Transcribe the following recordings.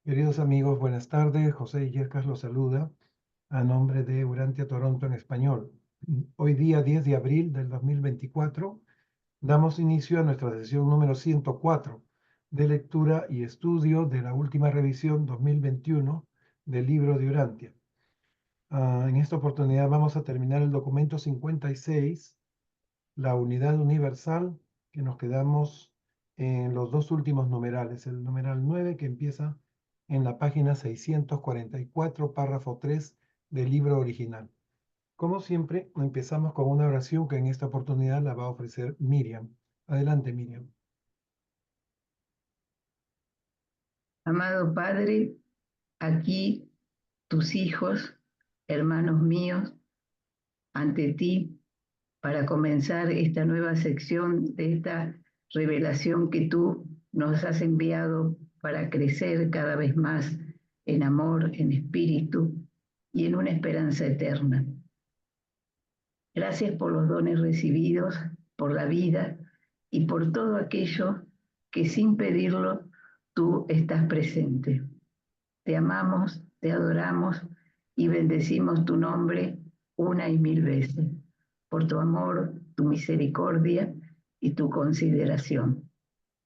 Queridos amigos, buenas tardes. José Illescas los saluda a nombre de Urantia Toronto en español. Hoy día 10 de abril del 2024 damos inicio a nuestra sesión número 104 de lectura y estudio de la última revisión 2021 del libro de Urantia. En esta oportunidad vamos a terminar el documento 56, la unidad universal, que nos quedamos en los dos últimos numerales, el numeral 9 que empieza en la página 644, párrafo 3 del libro original. Como siempre, empezamos con una oración que en esta oportunidad la va a ofrecer Miriam. Adelante, Miriam. Amado Padre, aquí tus hijos, hermanos míos, ante ti, para comenzar esta nueva sección de esta revelación que tú nos has enviado para crecer cada vez más en amor, en espíritu y en una esperanza eterna. Gracias por los dones recibidos, por la vida y por todo aquello que sin pedirlo tú estás presente. Te amamos, te adoramos y bendecimos tu nombre una y mil veces, por tu amor, tu misericordia y tu consideración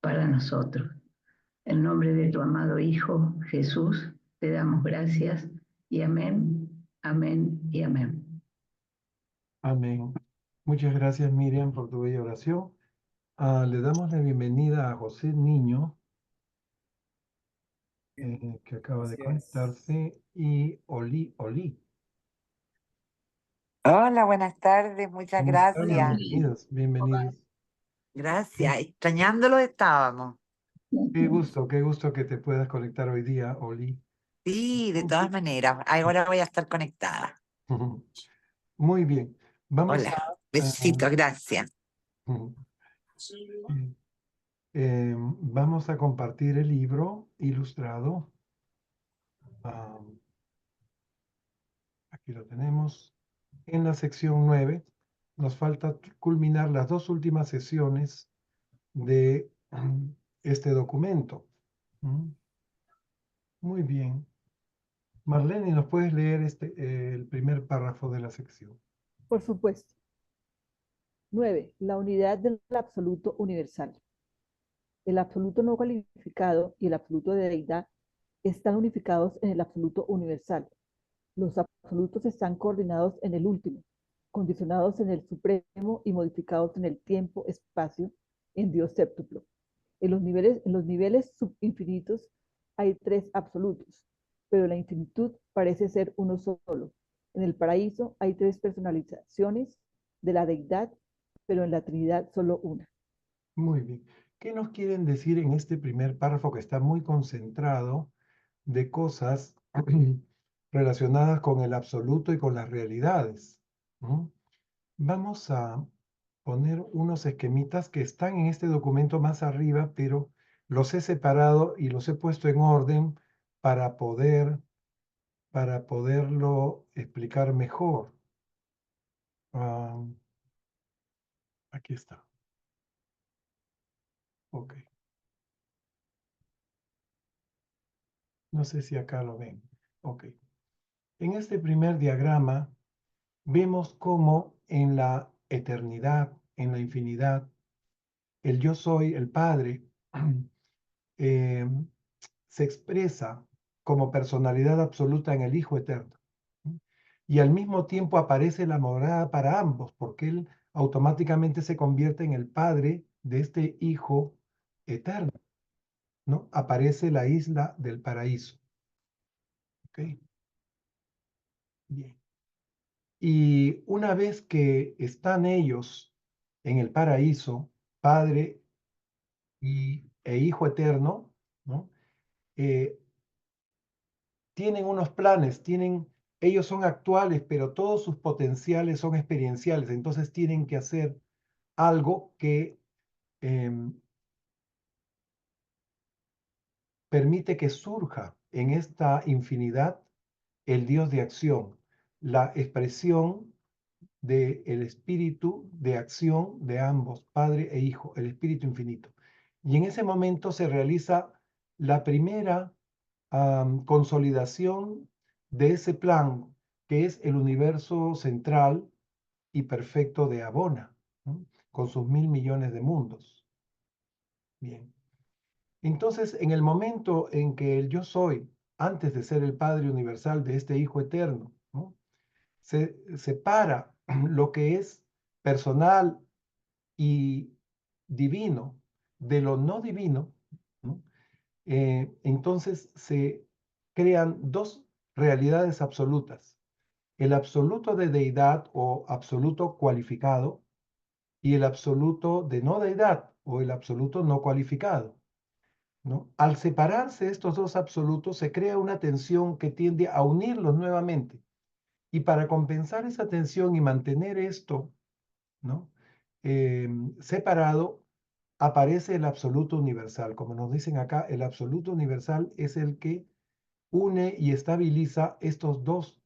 para nosotros. En nombre de tu amado Hijo Jesús, te damos gracias y amén, amén y amén. Amén. Muchas gracias, Miriam, por tu bella oración. Le damos la bienvenida a José Niño, que acaba de conectarse, y Oli. Hola, buenas tardes, muchas ¿Cómo están? gracias. Bienvenidos. Gracias, extrañándolo estábamos. Qué gusto que te puedas conectar hoy día, Oli. Sí, de todas maneras, ahora voy a estar conectada. Muy bien. Vamos Hola, a, besitos, gracias. vamos a compartir el libro ilustrado. Aquí lo tenemos. En la sección 9 nos falta culminar las dos últimas sesiones de este documento. Muy bien. Marlene, ¿nos puedes leer el primer párrafo de la sección? Por supuesto. 9. La unidad del absoluto universal. El absoluto no cualificado y el absoluto de deidad están unificados en el absoluto universal. Los absolutos están coordinados en el último, condicionados en el supremo y modificados en el tiempo-espacio en Dios séptuplo. En los niveles subinfinitos hay tres absolutos, pero la infinitud parece ser uno solo. En el paraíso hay tres personalizaciones de la deidad, pero en la Trinidad solo una. Muy bien. ¿Qué nos quieren decir en este primer párrafo que está muy concentrado de cosas relacionadas con el absoluto y con las realidades? Vamos a poner unos esquemitas que están en este documento más arriba, pero los he separado y los he puesto en orden para poderlo explicar mejor. Aquí está. Ok. No sé si acá lo ven. Ok. En este primer diagrama vemos cómo en la eternidad, en la infinidad, el yo soy, el Padre, eh, se expresa como personalidad absoluta en el Hijo eterno. Y al mismo tiempo aparece la morada para ambos, porque Él automáticamente se convierte en el Padre de este Hijo eterno, ¿no? Aparece la isla del paraíso. ¿Ok? Bien. Y una vez que están ellos en el paraíso, Padre e Hijo eterno, ¿no? Tienen unos planes, ellos son actuales, pero todos sus potenciales son experienciales, entonces tienen que hacer algo que permite que surja en esta infinidad el Dios de acción, la expresión del espíritu de acción de ambos, Padre e Hijo, el espíritu infinito. Y en ese momento se realiza la primera consolidación de ese plan que es el universo central y perfecto de Abona, ¿no? Con sus 1.000 millones de mundos. Bien. Entonces, en el momento en que el yo soy, antes de ser el Padre universal de este Hijo eterno, ¿no?, se separa lo que es personal y divino de lo no divino, ¿no? Entonces se crean dos realidades absolutas: el absoluto de deidad o absoluto cualificado y el absoluto de no deidad o el absoluto no cualificado, ¿no? Al separarse estos dos absolutos se crea una tensión que tiende a unirlos nuevamente. Y para compensar esa tensión y mantener esto, ¿no?, separado, aparece el absoluto universal. Como nos dicen acá, el absoluto universal es el que une y estabiliza estos dos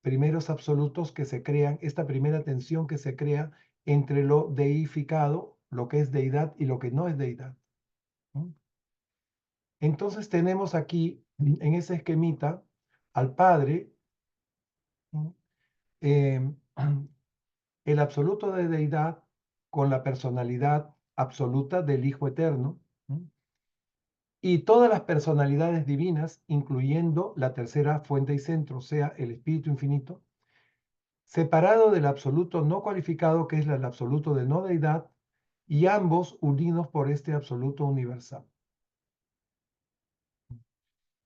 primeros absolutos que se crean, esta primera tensión que se crea entre lo deificado, lo que es deidad, y lo que no es deidad, ¿no? Entonces tenemos aquí, en ese esquemita, al Padre, ¿no?, el absoluto de deidad con la personalidad absoluta del Hijo eterno, ¿no?, y todas las personalidades divinas, incluyendo la tercera fuente y centro, o sea, el Espíritu Infinito, separado del absoluto no cualificado, que es el absoluto de no deidad, y ambos unidos por este absoluto universal.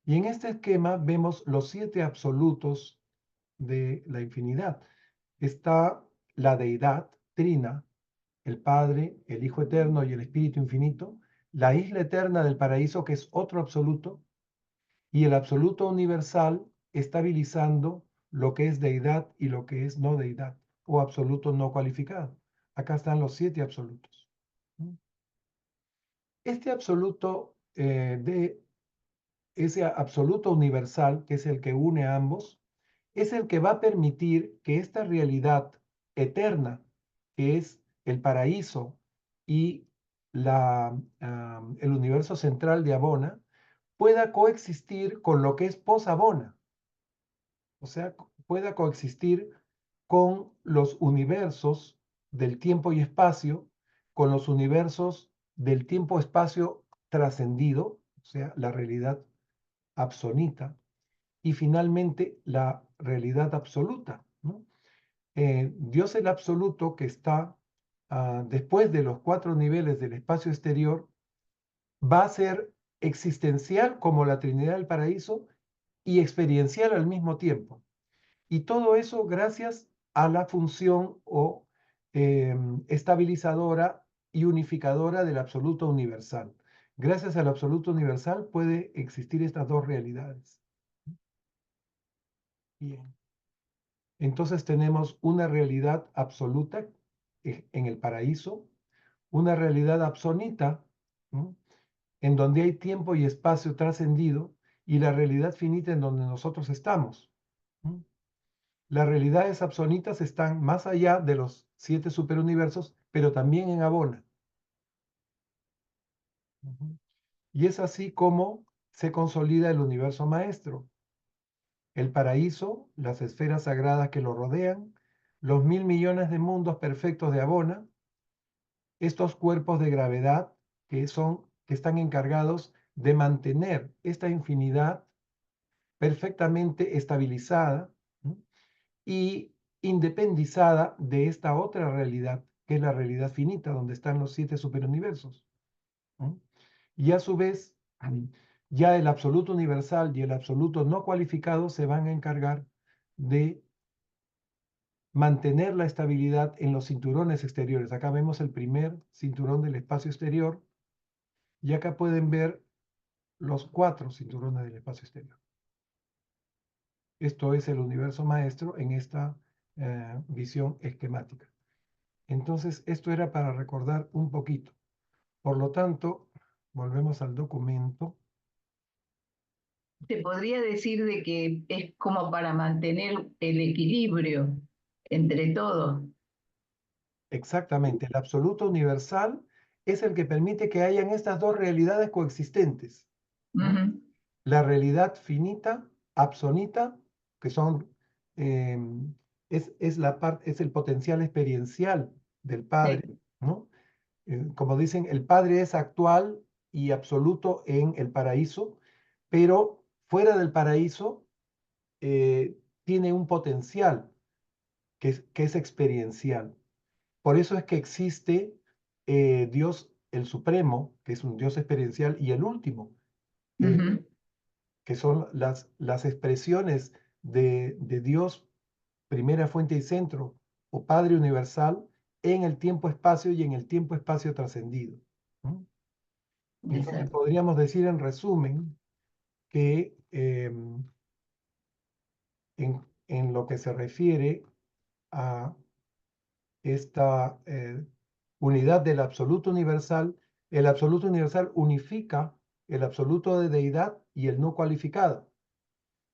Y en este esquema vemos los 7 absolutos de la infinidad. Está la deidad trina, el Padre, el Hijo eterno y el Espíritu infinito, la isla eterna del paraíso, que es otro absoluto, y el absoluto universal estabilizando lo que es deidad y lo que es no deidad, o absoluto no cualificado. Acá están los 7 absolutos. Este absoluto ese absoluto universal, que es el que une a ambos, es el que va a permitir que esta realidad eterna, que es el paraíso y el universo central de Abona, pueda coexistir con lo que es post-Abona. O sea, pueda coexistir con los universos del tiempo y espacio, con los universos del tiempo-espacio trascendido, o sea, la realidad absonita, y finalmente la realidad absoluta, ¿no? Dios el absoluto, que está después de los 4 niveles del espacio exterior, va a ser existencial como la Trinidad del Paraíso y experiencial al mismo tiempo. Y todo eso gracias a la función o estabilizadora y unificadora del absoluto universal. Gracias al absoluto universal puede existir estas dos realidades. Bien. Entonces tenemos una realidad absoluta en el paraíso, una realidad absonita, ¿no?, en donde hay tiempo y espacio trascendido, y la realidad finita en donde nosotros estamos, ¿no? Las realidades absonitas están más allá de los 7 superuniversos, pero también en Abona. Y es así como se consolida el universo maestro: el paraíso, las esferas sagradas que lo rodean, los 1.000 millones de mundos perfectos de Abona, estos cuerpos de gravedad que están encargados de mantener esta infinidad perfectamente estabilizada, ¿no?, y independizada de esta otra realidad, que es la realidad finita, donde están los 7 superuniversos, ¿no? Y a su vez, ya el absoluto universal y el absoluto no cualificado se van a encargar de mantener la estabilidad en los cinturones exteriores. Acá vemos el primer cinturón del espacio exterior, y acá pueden ver los 4 cinturones del espacio exterior. Esto es el universo maestro en esta visión esquemática. Entonces, esto era para recordar un poquito. Por lo tanto, volvemos al documento. Se podría decir de que es como para mantener el equilibrio entre todos. Exactamente, el absoluto universal es el que permite que hayan estas dos realidades coexistentes, ¿no? la realidad finita, absonita, que son, es el potencial experiencial del Padre, Sí. ¿no? Como dicen, el Padre es actual y absoluto en el paraíso, pero fuera del paraíso tiene un potencial que es experiencial. Por eso es que existe Dios el Supremo, que es un Dios experiencial, y el último, Ujú. que son las expresiones de Dios, primera fuente y centro, o Padre universal, en el tiempo-espacio y en el tiempo-espacio trascendido. ¿No? Entonces Exacto. podríamos decir en resumen que en lo que se refiere a esta unidad del absoluto universal, el absoluto universal unifica el absoluto de deidad y el no cualificado.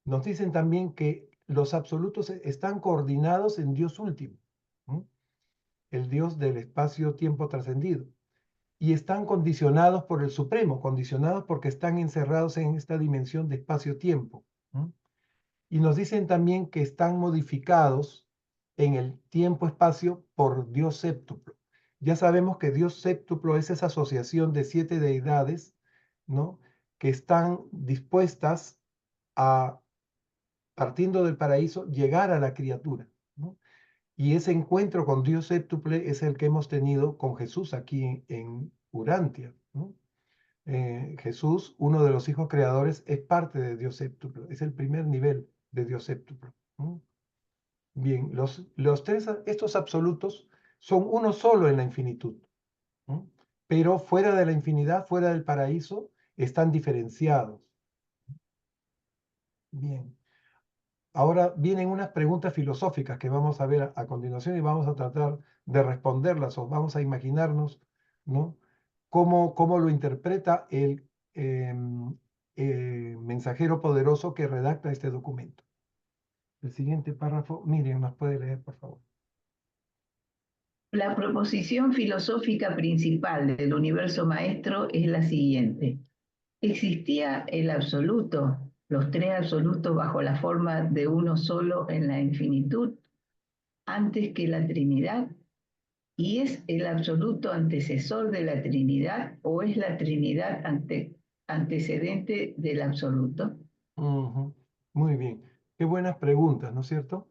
Nos dicen también que los absolutos están coordinados en Dios último, ¿no? El Dios del espacio-tiempo trascendido, y están condicionados por el Supremo, condicionados porque están encerrados en esta dimensión de espacio-tiempo, ¿no? Y nos dicen también que están modificados en el tiempo-espacio por Dios séptuplo. Ya sabemos que Dios séptuplo es esa asociación de 7 deidades, ¿no? Que están dispuestas a, partiendo del paraíso, llegar a la criatura, ¿no? Y ese encuentro con Dios séptuple es el que hemos tenido con Jesús aquí en Urantia, ¿no? Jesús, uno de los hijos creadores, es parte de Dios séptuplo, es el primer nivel de Dios séptuplo, ¿no? Bien, estos absolutos son uno solo en la infinitud, ¿no? Pero fuera de la infinidad, fuera del paraíso, están diferenciados. Bien, ahora vienen unas preguntas filosóficas que vamos a ver a continuación y vamos a tratar de responderlas o vamos a imaginarnos, ¿no? Cómo lo interpreta el mensajero poderoso que redacta este documento. El siguiente párrafo, Miriam, ¿nos puede leer, por favor? La proposición filosófica principal del universo maestro es la siguiente. Existía el absoluto, los tres absolutos bajo la forma de uno solo en la infinitud, antes que la Trinidad, y es el absoluto antecesor de la Trinidad o es la Trinidad antecedente del absoluto. Ujú. Muy bien. Qué buenas preguntas, ¿no es cierto?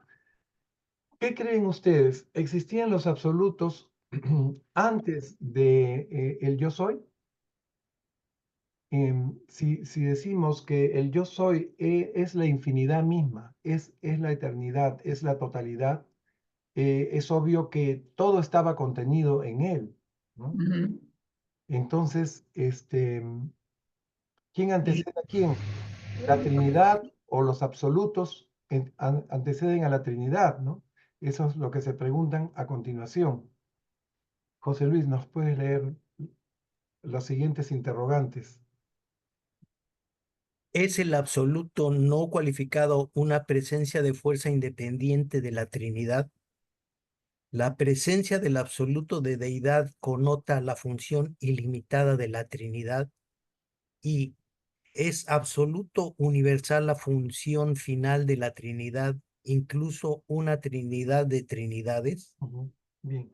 ¿Qué creen ustedes? ¿Existían los absolutos antes de el yo soy? Si decimos que el yo soy es la infinidad misma, es la eternidad, es la totalidad, es obvio que todo estaba contenido en él, ¿no? Ujú. Entonces, ¿quién antecede a quién? ¿La Trinidad o los absolutos anteceden a la Trinidad, ¿no? Eso es lo que se preguntan a continuación. José Luis, ¿nos puedes leer los siguientes interrogantes? ¿Es el absoluto no cualificado una presencia de fuerza independiente de la Trinidad? La presencia del absoluto de deidad connota la función ilimitada de la Trinidad y ¿es absoluto universal la función final de la Trinidad, incluso una Trinidad de Trinidades? Ujú. Bien.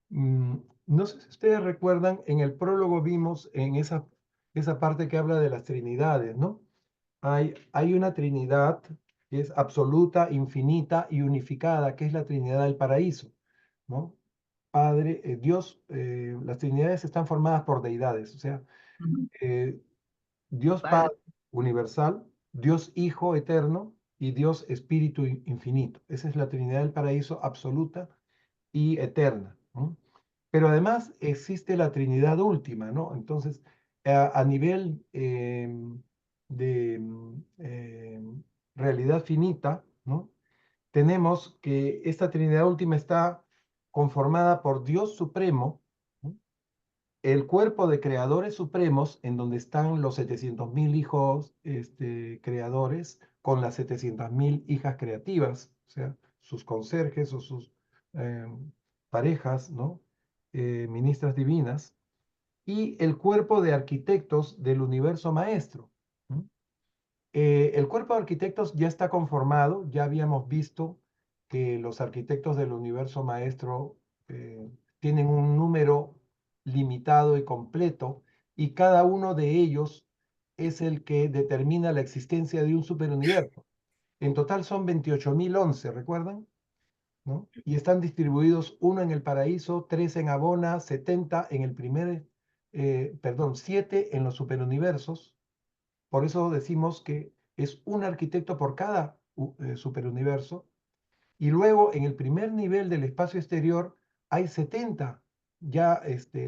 No sé si ustedes recuerdan, en el prólogo vimos en esa parte que habla de las Trinidades, ¿no? Hay una Trinidad que es absoluta, infinita y unificada, que es la Trinidad del paraíso, ¿no? Padre, Dios, las Trinidades están formadas por deidades, o sea, Ujú. eh, Dios Padre. Padre universal, Dios Hijo eterno y Dios Espíritu infinito. Esa es la Trinidad del paraíso absoluta y eterna, ¿no? Pero además existe la Trinidad última, ¿no? Entonces, a nivel de realidad finita, ¿no? Tenemos que esta Trinidad última está conformada por Dios Supremo, ¿no? El cuerpo de creadores supremos, en donde están los 700.000 hijos creadores, con las 700.000 hijas creativas, o sea, sus conserjes o sus eh, parejas, ¿no? Ministras divinas, y el cuerpo de arquitectos del universo maestro, ¿no? El cuerpo de arquitectos ya está conformado, ya habíamos visto que los arquitectos del universo maestro tienen un número limitado y completo, y cada uno de ellos es el que determina la existencia de un superuniverso. En total son 28.011, ¿recuerdan? ¿No? Y están distribuidos uno en el paraíso, 3 en Abona, 70 en el perdón, 7 en los superuniversos. Por eso decimos que es un arquitecto por cada superuniverso. Y luego en el primer nivel del espacio exterior hay 70 ya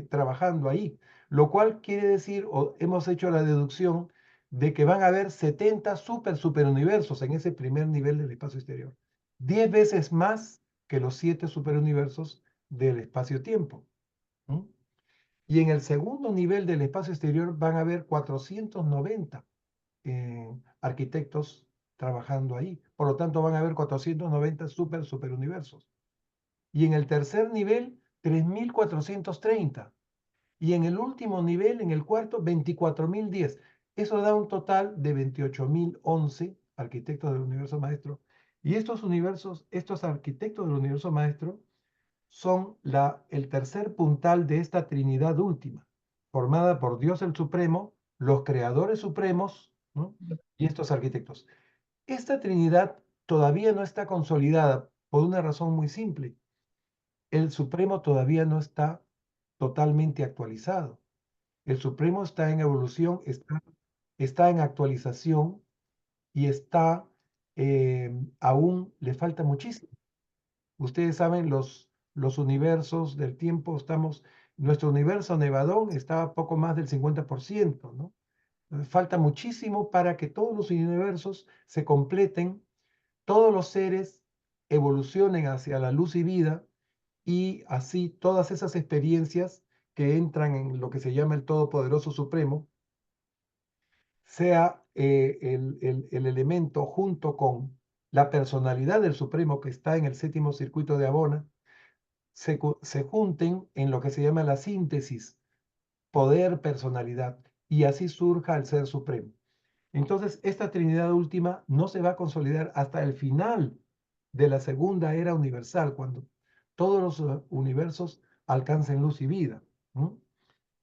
trabajando ahí, lo cual quiere decir, o hemos hecho la deducción, de que van a haber 70 superuniversos en ese primer nivel del espacio exterior. 10 veces más que los 7 superuniversos del espacio-tiempo. Y en el segundo nivel del espacio exterior van a haber 490 arquitectos trabajando ahí. Por lo tanto, van a haber 490 superuniversos. Y en el tercer nivel, 3.430. Y en el último nivel, en el cuarto, 24.010. Eso da un total de 28.011 arquitectos del universo maestro. Y estos arquitectos del universo maestro, son el tercer puntal de esta Trinidad última, formada por Dios el Supremo, los creadores supremos, ¿no? Y estos arquitectos. Esta Trinidad todavía no está consolidada por una razón muy simple. El Supremo todavía no está totalmente actualizado. El Supremo está en evolución, está en actualización y aún le falta muchísimo. Ustedes saben, los universos del tiempo, nuestro universo Nevadón está a poco más del 50%, ¿no? Falta muchísimo para que todos los universos se completen, todos los seres evolucionen hacia la luz y vida, y así todas esas experiencias que entran en lo que se llama el Todopoderoso Supremo, sea el elemento junto con la personalidad del Supremo que está en el séptimo circuito de Abona, se junten en lo que se llama la síntesis, poder, personalidad, y así surja el Ser Supremo. Entonces, esta Trinidad última no se va a consolidar hasta el final de la segunda era universal, cuando todos los universos alcancen luz y vida. ¿No?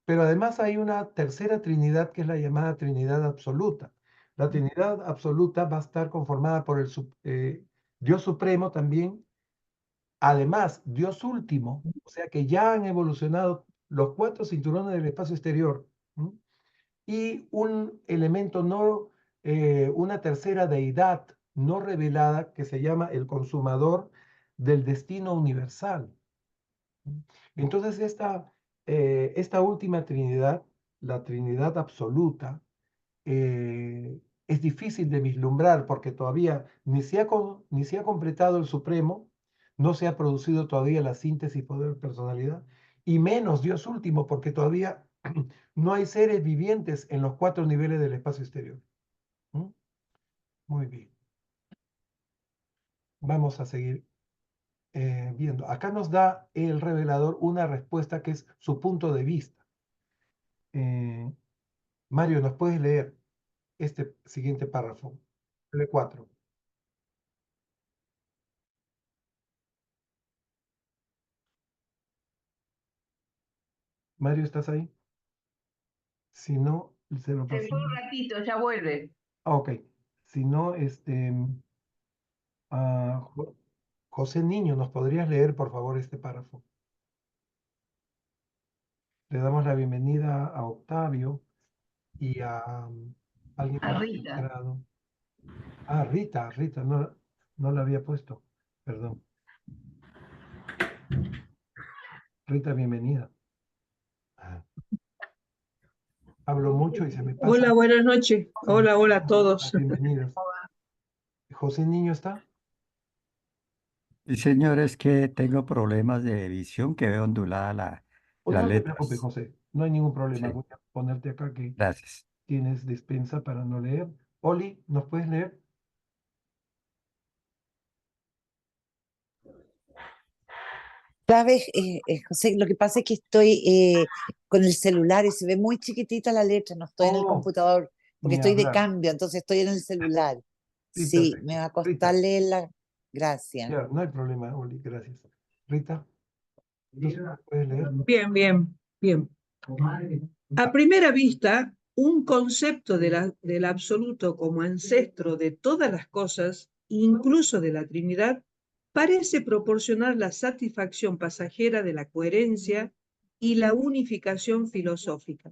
Pero además hay una tercera Trinidad que es la llamada Trinidad absoluta. La Trinidad absoluta va a estar conformada por Dios Supremo también. Además, Dios último, o sea que ya han evolucionado los 4 cinturones del espacio exterior, ¿no? Y un elemento una tercera deidad no revelada que se llama el consumador del destino universal. Entonces, esta última Trinidad, la Trinidad absoluta, es difícil de vislumbrar porque todavía ni se ha completado el Supremo, no se ha producido todavía la síntesis poder personalidad, y menos Dios último, porque todavía no hay seres vivientes en los 4 niveles del espacio exterior. ¿Mm? Muy bien. Vamos a seguir viendo. Acá nos da el revelador una respuesta que es su punto de vista. Mario, ¿nos puedes leer este siguiente párrafo? L4. Mario, ¿estás ahí? Si no, se lo Se paso. fue un ratito, ya vuelve. Ok. Si no, José Niño, ¿nos podrías leer, por favor, este párrafo? Le damos la bienvenida a Octavio y a alguien A más Rita. entrado. Ah, Rita, no la había puesto. Perdón. Rita, bienvenida. Hablo mucho y se me pasa. Hola, buenas noches. Hola, hola a todos. Bienvenidos. ¿José Niño está? Sí, señor, es que tengo problemas de visión que veo ondulada Pues las no te preocupes, letras. José. No hay ningún problema. Sí, Voy a ponerte acá que gracias. tienes despensa para no leer. Oli, ¿nos puedes leer? ¿Sabes, José? Lo que pasa es que estoy con el celular y se ve muy chiquitita la letra, no estoy en el Oh, computador. porque Ni estoy de hablar. cambio, entonces estoy en el celular. Sí, Sí, perfecto. me va a Rita, costar leerla. Gracias. ya, no hay problema, Oli, gracias. Rita, entonces, ¿puedes leer? Bien, bien, bien. A primera vista, un concepto del absoluto como ancestro de todas las cosas, incluso de la Trinidad, parece proporcionar la satisfacción pasajera de la coherencia y la unificación filosófica.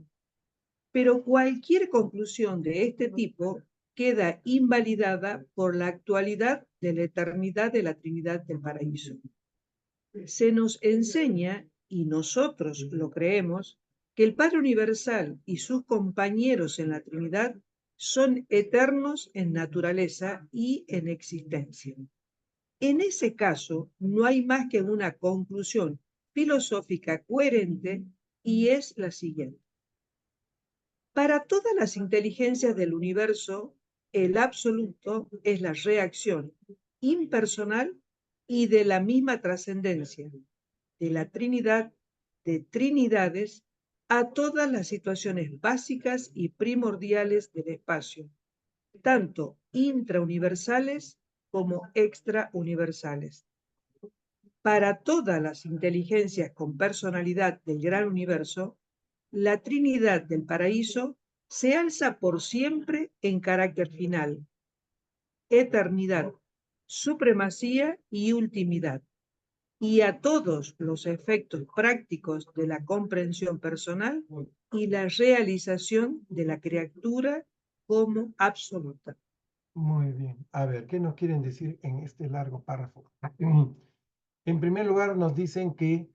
Pero cualquier conclusión de este tipo queda invalidada por la actualidad de la eternidad de la Trinidad del Paraíso. Se nos enseña, y nosotros lo creemos, que el Padre Universal y sus compañeros en la Trinidad son eternos en naturaleza y en existencia. En ese caso, no hay más que una conclusión filosófica coherente y es la siguiente. Para todas las inteligencias del universo, el absoluto es la reacción impersonal y de la misma trascendencia de la Trinidad de Trinidades a todas las situaciones básicas y primordiales del espacio, tanto intrauniversales como extrauniversales. Para todas las inteligencias con personalidad del gran universo, la Trinidad del Paraíso se alza por siempre en carácter final, eternidad, supremacía y ultimidad, y a todos los efectos prácticos de la comprensión personal y la realización de la criatura como absoluta. Muy bien. A ver, ¿qué nos quieren decir en este largo párrafo? En primer lugar, nos dicen que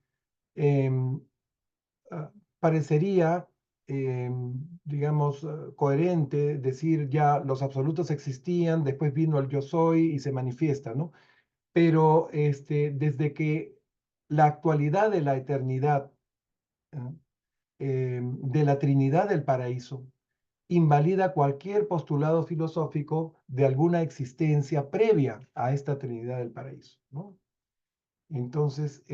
em, parecería, digamos, coherente decir ya los absolutos existían, después vino el yo soy y se manifiesta, ¿no? Pero desde que la actualidad de la eternidad, de la Trinidad del paraíso, invalida cualquier postulado filosófico de alguna existencia previa a esta Trinidad del paraíso, ¿no? Entonces,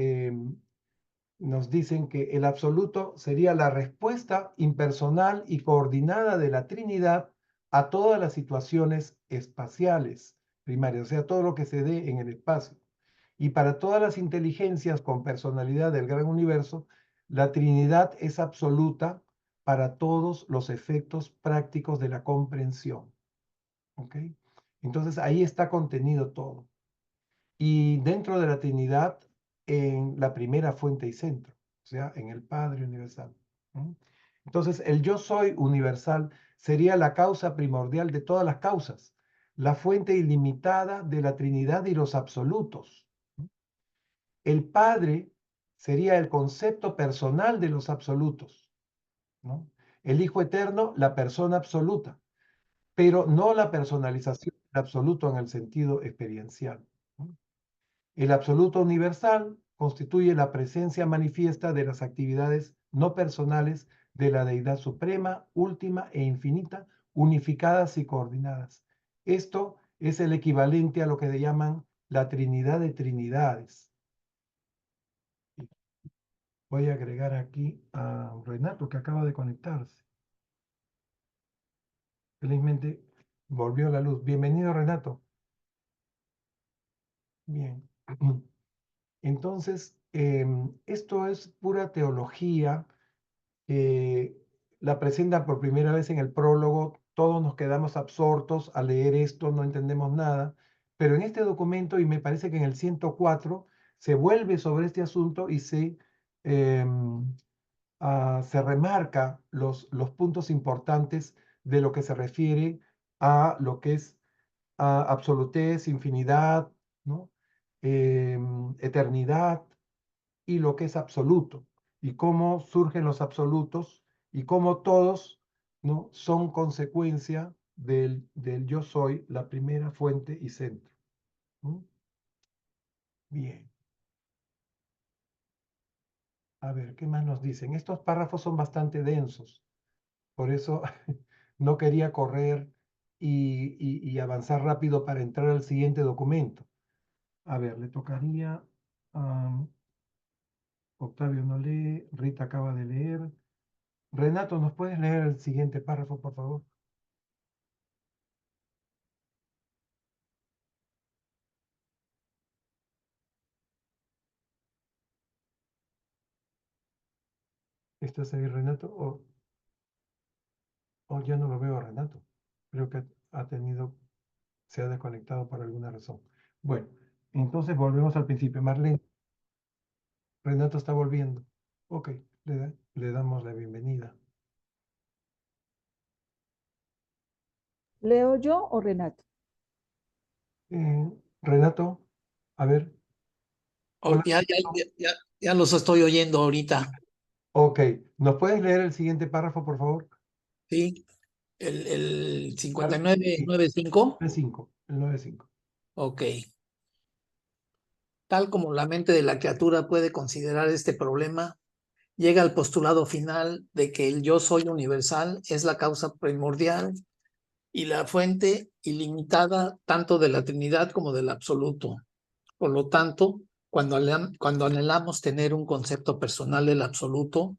nos dicen que el absoluto sería la respuesta impersonal y coordinada de la Trinidad a todas las situaciones espaciales primarias, o sea, todo lo que se dé en el espacio. Y para todas las inteligencias con personalidad del gran universo, la Trinidad es absoluta para todos los efectos prácticos de la comprensión. ¿Ok? Entonces ahí está contenido todo. Y dentro de la Trinidad, en la primera fuente y centro, o sea, en el Padre universal. ¿No? Entonces, el yo soy universal sería la causa primordial de todas las causas, la fuente ilimitada de la Trinidad y los absolutos. El Padre sería el concepto personal de los absolutos, ¿no? El Hijo Eterno, la persona absoluta, pero no la personalización del absoluto en el sentido experiencial, ¿no? El absoluto universal constituye la presencia manifiesta de las actividades no personales de la deidad suprema, última e infinita, unificadas y coordinadas. Esto es el equivalente a lo que se llaman la Trinidad de Trinidades. Voy a agregar aquí a Renato, que acaba de conectarse. Felizmente volvió la luz. Bienvenido, Renato. Bien. Entonces, esto es pura teología. La presenta por primera vez en el prólogo. Todos nos quedamos absortos al leer esto, no entendemos nada. Pero en este documento, y me parece que en el 104, se vuelve sobre este asunto y se remarca los puntos importantes de lo que se refiere a lo que es absolutez, infinidad, ¿no? Eternidad y lo que es absoluto, y cómo surgen los absolutos y cómo todos, ¿no?, son consecuencia del yo soy, la primera fuente y centro. ¿No? Bien. A ver, ¿qué más nos dicen? Estos párrafos son bastante densos. Por eso no quería correr y avanzar rápido para entrar al siguiente documento. A ver, le tocaría a Octavio no lee, Rita acaba de leer. Renato, ¿nos puedes leer el siguiente párrafo, por favor? ¿Estás ahí, Renato? O ya no lo veo a Renato. Creo que se ha desconectado por alguna razón. Bueno, entonces volvemos al principio. Marlene, Renato está volviendo. Ok, le damos la bienvenida. ¿Leo yo o Renato? Renato, a ver. Hola. Ya los estoy oyendo ahorita, Ok, ¿nos puedes leer el siguiente párrafo, por favor? ¿sí? El Sí, 5995, 9.5, el 9.5. ok. Tal como la mente de la criatura puede considerar este problema, llega al postulado final de que el yo soy universal es la causa primordial y la fuente ilimitada tanto de la Trinidad como del absoluto. Por lo tanto, cuando anhelamos tener un concepto personal del absoluto,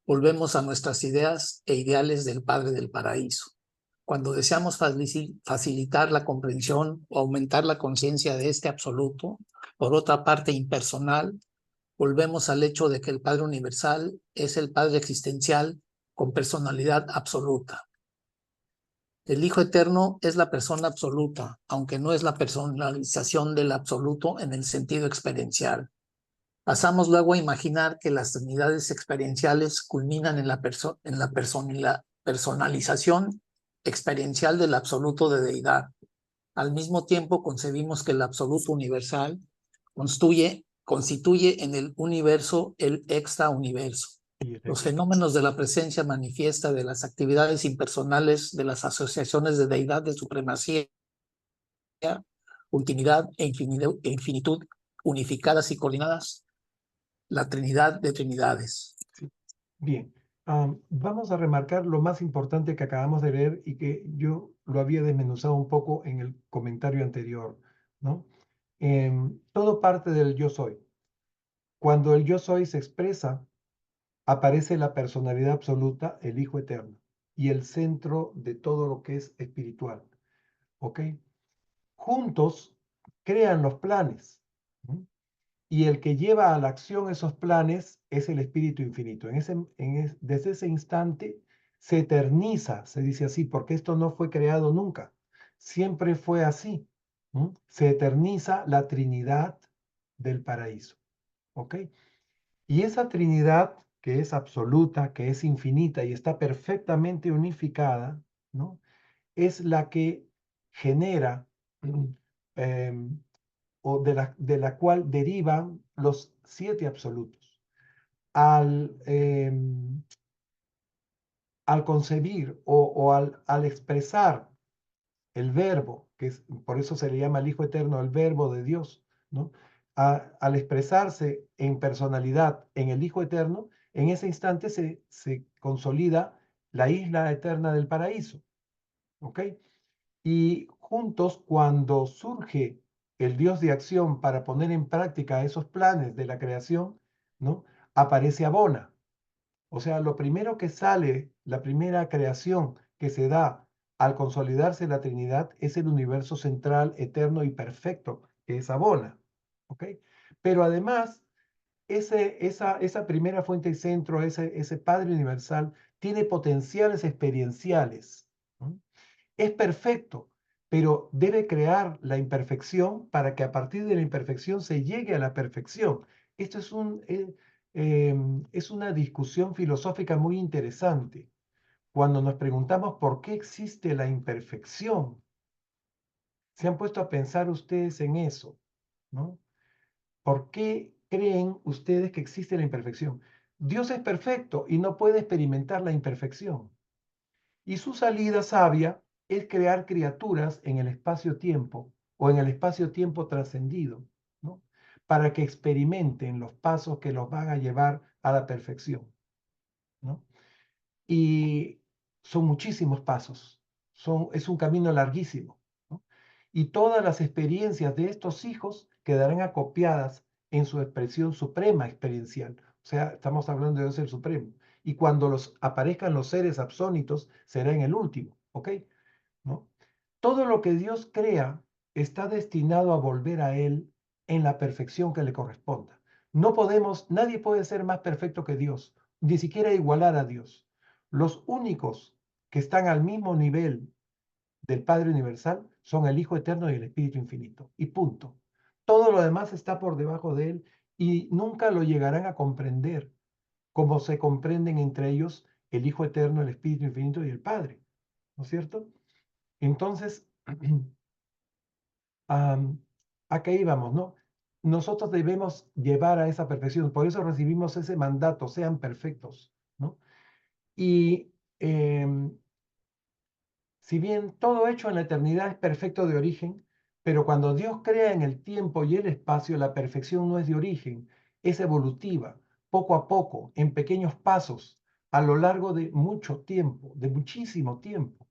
volvemos a nuestras ideas e ideales del Padre del Paraíso. Cuando deseamos facilitar la comprensión o aumentar la conciencia de este absoluto, por otra parte impersonal, volvemos al hecho de que el Padre Universal es el Padre existencial con personalidad absoluta. El Hijo Eterno es la persona absoluta, aunque no es la personalización del absoluto en el sentido experiencial. Pasamos luego a imaginar que las unidades experienciales culminan en la personalización experiencial del absoluto de deidad. Al mismo tiempo concebimos que el absoluto universal constituye en el universo el extrauniverso. Los fenómenos de la presencia manifiesta de las actividades impersonales de las asociaciones de deidad de supremacía, ultimidad e infinitud unificadas y coordinadas, la Trinidad de Trinidades. Sí. Bien, vamos a remarcar lo más importante que acabamos de leer y que yo lo había desmenuzado un poco en el comentario anterior, ¿no? Todo parte del yo soy. Cuando el yo soy se expresa, aparece la personalidad absoluta, el Hijo Eterno, y el centro de todo lo que es espiritual, ¿ok? Juntos crean los planes. ¿Mm? Y el que lleva a la acción esos planes es el Espíritu Infinito. Desde ese instante se eterniza, se dice así, porque esto no fue creado nunca. Siempre fue así. Se eterniza la Trinidad del paraíso. ¿Ok? Y esa Trinidad que es absoluta, que es infinita y está perfectamente unificada, ¿no? Es la que genera em, o de la cual derivan los 7 absolutos. Al concebir o al expresar el verbo, por eso se le llama el Hijo Eterno el verbo de Dios, ¿no? Al expresarse en personalidad en el Hijo Eterno, en ese instante se consolida la isla eterna del paraíso, ¿ok? Y juntos, cuando surge el Dios de acción para poner en práctica esos planes de la creación, ¿no? Aparece Abona. O sea, lo primero que sale, la primera creación que se da al consolidarse la Trinidad es el universo central, eterno y perfecto, que es Abona. ¿Ok? Pero además, esa primera fuente y centro, ese Padre Universal, tiene potenciales experienciales. ¿No? Es perfecto, pero debe crear la imperfección para que a partir de la imperfección se llegue a la perfección. Esto es una discusión filosófica muy interesante. Cuando nos preguntamos por qué existe la imperfección, ¿se han puesto a pensar ustedes en eso? ¿No? ¿Por qué creen ustedes que existe la imperfección? Dios es perfecto y no puede experimentar la imperfección. Y su salida sabia es crear criaturas en el espacio-tiempo o en el espacio-tiempo trascendido, ¿no? Para que experimenten los pasos que los van a llevar a la perfección, ¿no? Y son muchísimos pasos, es un camino larguísimo, ¿no? Y todas las experiencias de estos hijos quedarán acopiadas en su expresión suprema experiencial. O sea, estamos hablando de Dios el Supremo. Y cuando aparezcan los seres absónitos, será en el último, ¿ok? ¿No? Todo lo que Dios crea está destinado a volver a Él en la perfección que le corresponda. Nadie puede ser más perfecto que Dios. ni siquiera igualar a Dios. Los únicos que están al mismo nivel del Padre Universal son el Hijo Eterno y el Espíritu Infinito. Y punto. Todo lo demás está por debajo de él y nunca lo llegarán a comprender como se comprenden entre ellos el Hijo Eterno, el Espíritu Infinito y el Padre. ¿No es cierto? Entonces, acá íbamos, ¿no? Nosotros debemos llevar a esa perfección, por eso recibimos ese mandato, sean perfectos, ¿no? Y si bien todo hecho en la eternidad es perfecto de origen, pero cuando Dios crea en el tiempo y el espacio, la perfección no es de origen, es evolutiva, poco a poco, en pequeños pasos, a lo largo de mucho tiempo, de muchísimo tiempo,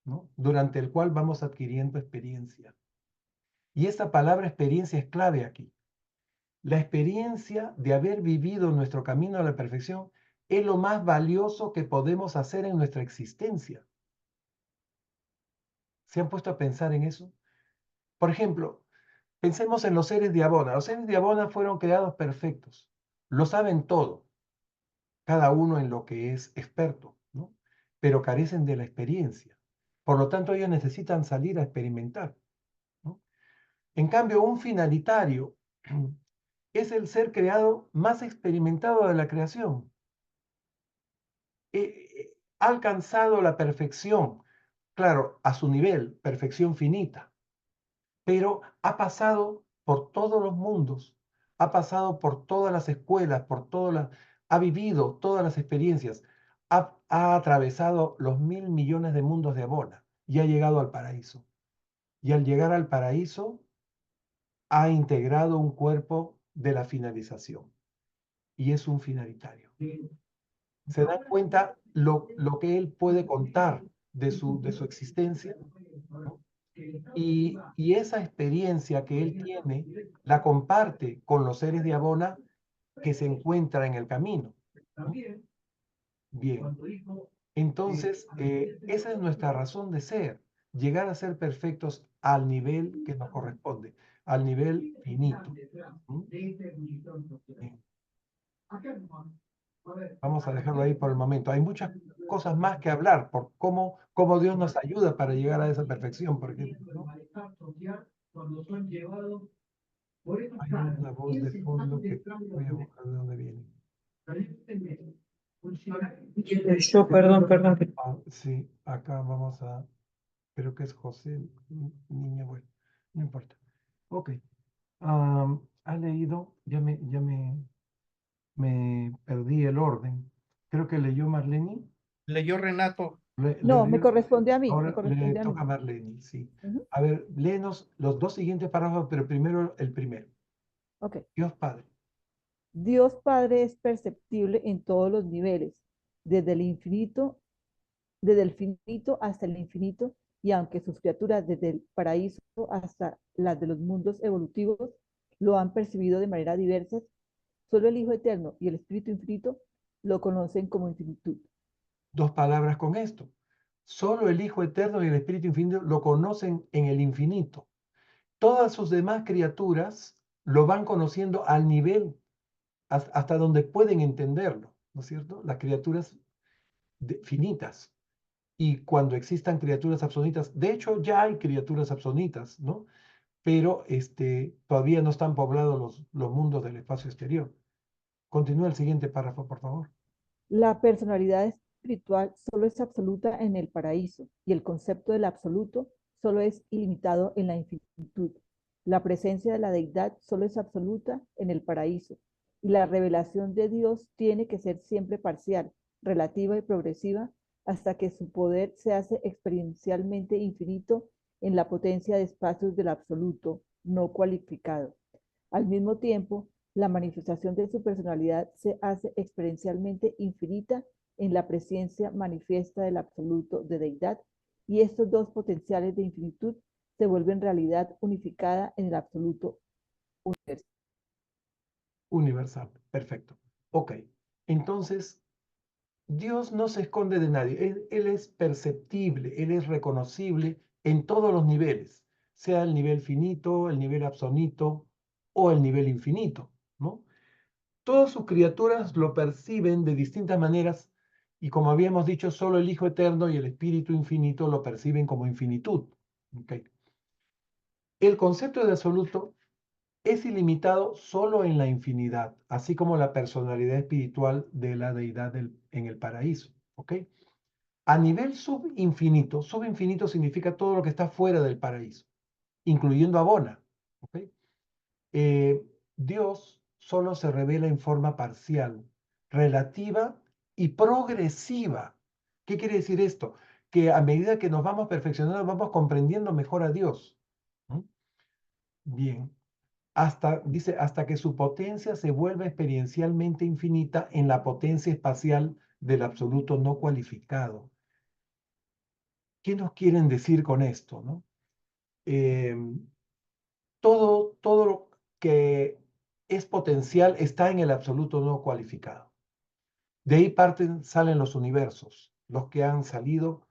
¿no? Durante el cual vamos adquiriendo experiencia. Y esta palabra experiencia es clave aquí. La experiencia de haber vivido nuestro camino a la perfección es lo más valioso que podemos hacer en nuestra existencia. ¿Se han puesto a pensar en eso? Por ejemplo, pensemos en los seres de Abona. Los seres de Abona fueron creados perfectos. Lo saben todo, cada uno en lo que es experto, ¿no? Pero carecen de la experiencia. Por lo tanto, ellos necesitan salir a experimentar, ¿no? En cambio, un finalitario es el ser creado más experimentado de la creación. Ha alcanzado la perfección, claro, a su nivel, perfección finita, pero ha pasado por todos los mundos, ha pasado por todas las escuelas, ha vivido todas las experiencias, ha atravesado los 1.000 millones de mundos de Abona y ha llegado al paraíso. Y al llegar al paraíso, ha integrado un cuerpo de la finalización y es un finalitario. Se dan cuenta lo que él puede contar de su existencia, ¿no? Y esa experiencia que él tiene la comparte con los seres de Abona que se encuentran en el camino, ¿no? Bien, entonces esa es nuestra razón de ser, llegar a ser perfectos al nivel que nos corresponde, al nivel finito. Bien. Vamos a dejarlo ahí por el momento. Hay muchas cosas más que hablar por cómo Dios nos ayuda para llegar a esa perfección, por ejemplo, ¿no? Hay una voz de fondo que voy a buscar de dónde viene. Yo, perdón. Sí, acá vamos a, creo que es José, niña, bueno, no importa. Ok. Ha leído, ya me perdí el orden. Creo que leyó Marlene. Leyó Renato. No, me corresponde a mí, me Ahora le corresponde a mí. toca a Marlene, sí. Ujú. A ver, léenos los dos siguientes párrafos, pero primero el primero. Ok. Dios Padre. Dios Padre es perceptible en todos los niveles, desde el finito hasta el infinito, y aunque sus criaturas desde el paraíso hasta las de los mundos evolutivos lo han percibido de manera diversa, solo el Hijo Eterno y el Espíritu Infinito lo conocen como infinitud. Dos palabras con esto. Solo el Hijo Eterno y el Espíritu Infinito lo conocen en el infinito. Todas sus demás criaturas lo van conociendo al nivel hasta donde pueden entenderlo, ¿no es cierto? Las criaturas finitas. Y cuando existan criaturas absonitas, de hecho ya hay criaturas absonitas, ¿no? Pero todavía no están poblados los mundos del espacio exterior. Continúa el siguiente párrafo, por favor. La personalidad espiritual solo es absoluta en el paraíso y el concepto del absoluto solo es ilimitado en la infinitud. La presencia de la deidad solo es absoluta en el paraíso y la revelación de Dios tiene que ser siempre parcial, relativa y progresiva hasta que su poder se hace experiencialmente infinito en la potencia de espacios del absoluto no cualificado. Al mismo tiempo, la manifestación de su personalidad se hace experiencialmente infinita en la presencia manifiesta del absoluto de deidad, y estos dos potenciales de infinitud se vuelven realidad unificada en el absoluto universal. Universal, perfecto. Ok, entonces Dios no se esconde de nadie, él es perceptible, Él es reconocible en todos los niveles, sea el nivel finito, el nivel absonito o el nivel infinito, ¿no? Todas sus criaturas lo perciben de distintas maneras y como habíamos dicho, solo el Hijo Eterno y el Espíritu Infinito lo perciben como infinitud. ¿Okay? El concepto de absoluto es ilimitado solo en la infinidad, así como la personalidad espiritual de la deidad en el paraíso. ¿Ok? A nivel subinfinito significa todo lo que está fuera del paraíso, incluyendo a Bona. ¿Ok? Dios solo se revela en forma parcial, relativa y progresiva. ¿Qué quiere decir esto? Que a medida que nos vamos perfeccionando, vamos comprendiendo mejor a Dios. ¿Mm? Bien. Dice, hasta que su potencia se vuelva experiencialmente infinita en la potencia espacial del absoluto no cualificado. ¿Qué nos quieren decir con esto, no? Todo lo que es potencial está en el absoluto no cualificado. De ahí salen los universos, los que han salido,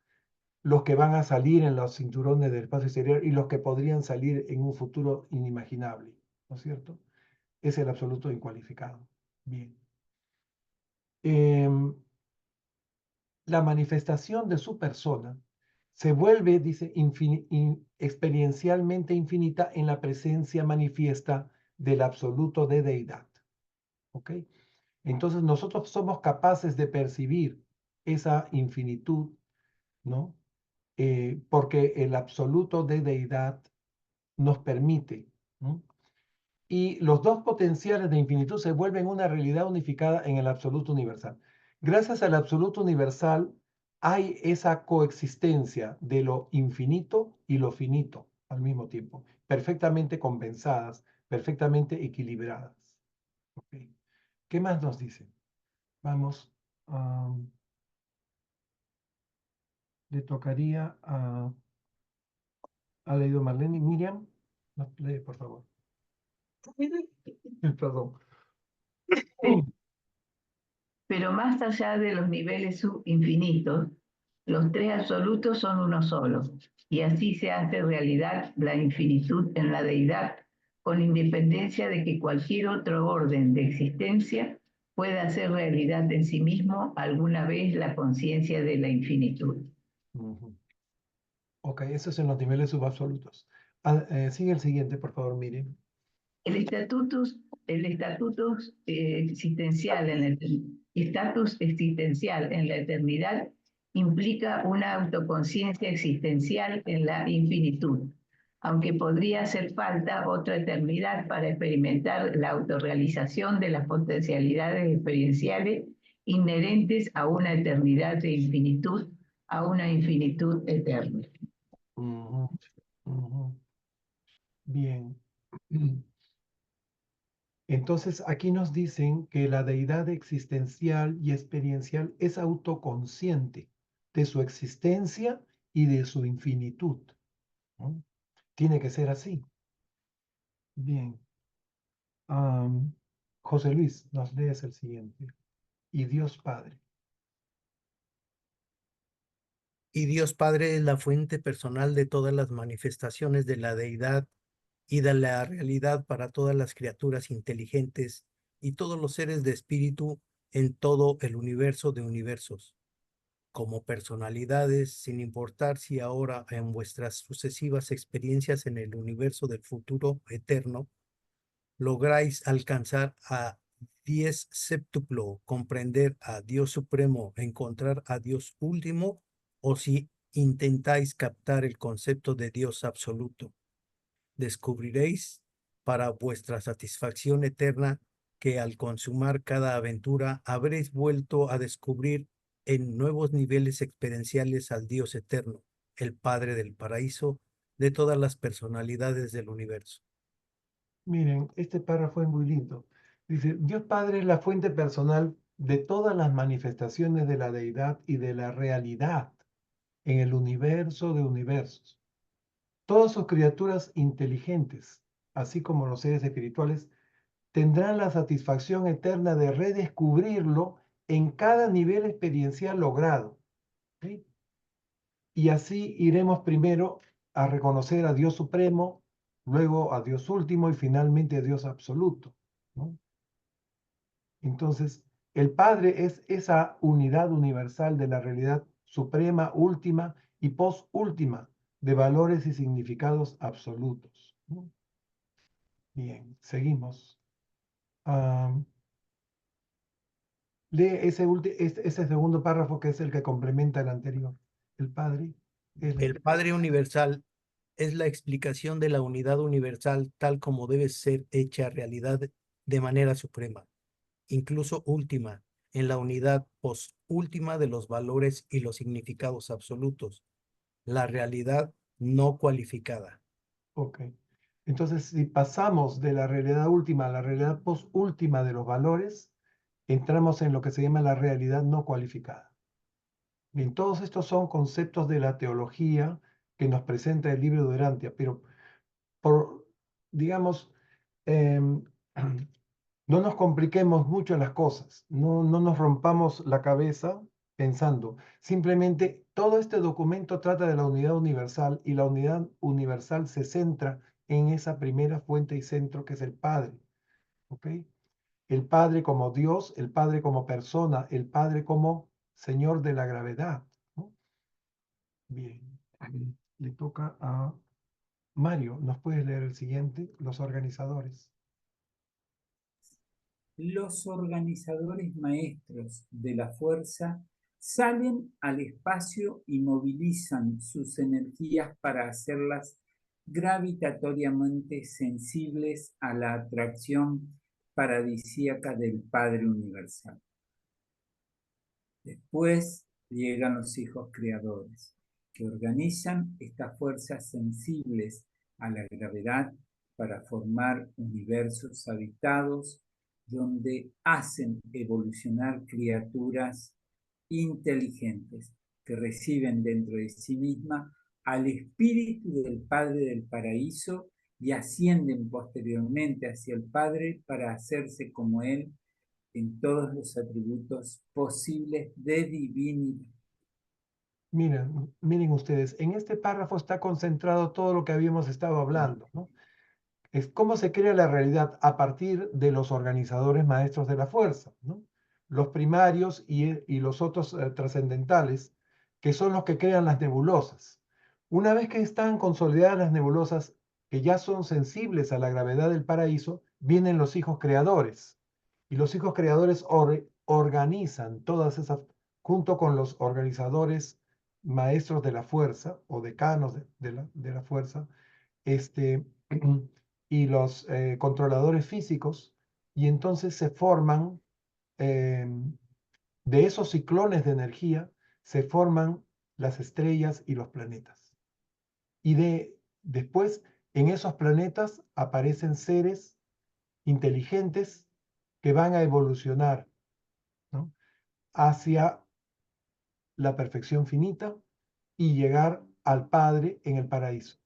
los que van a salir en los cinturones del espacio exterior y los que podrían salir en un futuro inimaginable, ¿no es cierto? Es el absoluto incualificado. Bien. La manifestación de su persona se vuelve, dice, experiencialmente infinita en la presencia manifiesta del absoluto de deidad. ¿Ok? Entonces nosotros somos capaces de percibir esa infinitud, ¿no? Porque el absoluto de deidad nos permite, ¿no? Y los dos potenciales de infinitud se vuelven una realidad unificada en el absoluto universal. Gracias al absoluto universal hay esa coexistencia de lo infinito y lo finito al mismo tiempo, perfectamente compensadas, perfectamente equilibradas. Okay. ¿Qué más nos dice? Vamos, le tocaría a... ¿Ha leído Marlene? Miriam, lee, por favor. Perdón. Pero más allá de los niveles subinfinitos, los tres absolutos son uno solo, y así se hace realidad la infinitud en la deidad, con independencia de que cualquier otro orden de existencia pueda hacer realidad en sí mismo alguna vez la conciencia de la infinitud. Ok, eso es en los niveles subabsolutos. Sigue el siguiente, por favor, Miriam. El estatus existencial estatus existencial en la eternidad implica una autoconciencia existencial en la infinitud, aunque podría hacer falta otra eternidad para experimentar la autorrealización de las potencialidades experienciales inherentes a una eternidad de infinitud, a una infinitud eterna. Bien. Entonces, aquí nos dicen que la deidad existencial y experiencial es autoconsciente de su existencia y de su infinitud, ¿no? Tiene que ser así. Bien. José Luis, nos lees el siguiente. Y Dios Padre. Y Dios Padre es la fuente personal de todas las manifestaciones de la deidad y de la realidad para todas las criaturas inteligentes y todos los seres de espíritu en todo el universo de universos. Como personalidades, sin importar si ahora en vuestras sucesivas experiencias en el universo del futuro eterno, lográis alcanzar a 10 séptuplo, comprender a Dios Supremo, encontrar a Dios Último, o si intentáis captar el concepto de Dios absoluto. Descubriréis para vuestra satisfacción eterna que al consumar cada aventura habréis vuelto a descubrir en nuevos niveles experienciales al Dios eterno, el Padre del paraíso, de todas las personalidades del universo. Miren, este párrafo es muy lindo. Dice, Dios Padre es la fuente personal de todas las manifestaciones de la deidad y de la realidad en el universo de universos. Todas sus criaturas inteligentes, así como los seres espirituales, tendrán la satisfacción eterna de redescubrirlo en cada nivel experiencial logrado. ¿Sí? Y así iremos primero a reconocer a Dios Supremo, luego a Dios Último y finalmente a Dios Absoluto, ¿no? Entonces, el Padre es esa unidad universal de la realidad suprema, última y postúltima de valores y significados absolutos, ¿no? Bien, seguimos. Lee ese segundo párrafo que es el que complementa el anterior. El Padre es la El Padre universal es la explicación de la unidad universal tal como debe ser hecha realidad de manera suprema, incluso última, en la unidad postúltima de los valores y los significados absolutos, la realidad no cualificada. Ok. Entonces, si pasamos de la realidad última a la realidad postúltima de los valores, entramos en lo que se llama la realidad no cualificada. Bien, todos estos son conceptos de la teología que nos presenta el libro de Urantia, pero digamos, em, no nos compliquemos mucho las cosas, no nos rompamos la cabeza pensando. Simplemente todo este documento trata de la unidad universal y la unidad universal se centra en esa primera fuente y centro que es el Padre. ¿Ok? El Padre como Dios, el Padre como persona, el Padre como Señor de la gravedad, ¿no? Bien, le toca a Mario. ¿Nos puedes leer el siguiente? Los organizadores. Los organizadores maestros de la fuerza salen al espacio y movilizan sus energías para hacerlas gravitatoriamente sensibles a la atracción paradisíaca del Padre Universal. Después llegan los hijos creadores, que organizan estas fuerzas sensibles a la gravedad para formar universos habitados donde hacen evolucionar criaturas inteligentes que reciben dentro de sí misma al espíritu del Padre del Paraíso y ascienden posteriormente hacia el Padre para hacerse como Él en todos los atributos posibles de divinidad. Miren ustedes, en este párrafo está concentrado todo lo que habíamos estado hablando, ¿no? Es cómo se crea la realidad a partir de los organizadores maestros de la fuerza, ¿no? Los primarios y los otros trascendentales, que son los que crean las nebulosas. Una vez que están consolidadas las nebulosas, que ya son sensibles a la gravedad del paraíso, vienen los hijos creadores. Y los hijos creadores organizan todas esas, junto con los organizadores maestros de la fuerza, o decanos de la fuerza, y los controladores físicos, y entonces se forman, de esos ciclones de energía, se forman las estrellas y los planetas. Y después, en esos planetas aparecen seres inteligentes que van a evolucionar, ¿no?, hacia la perfección finita y llegar al Padre en el paraíso,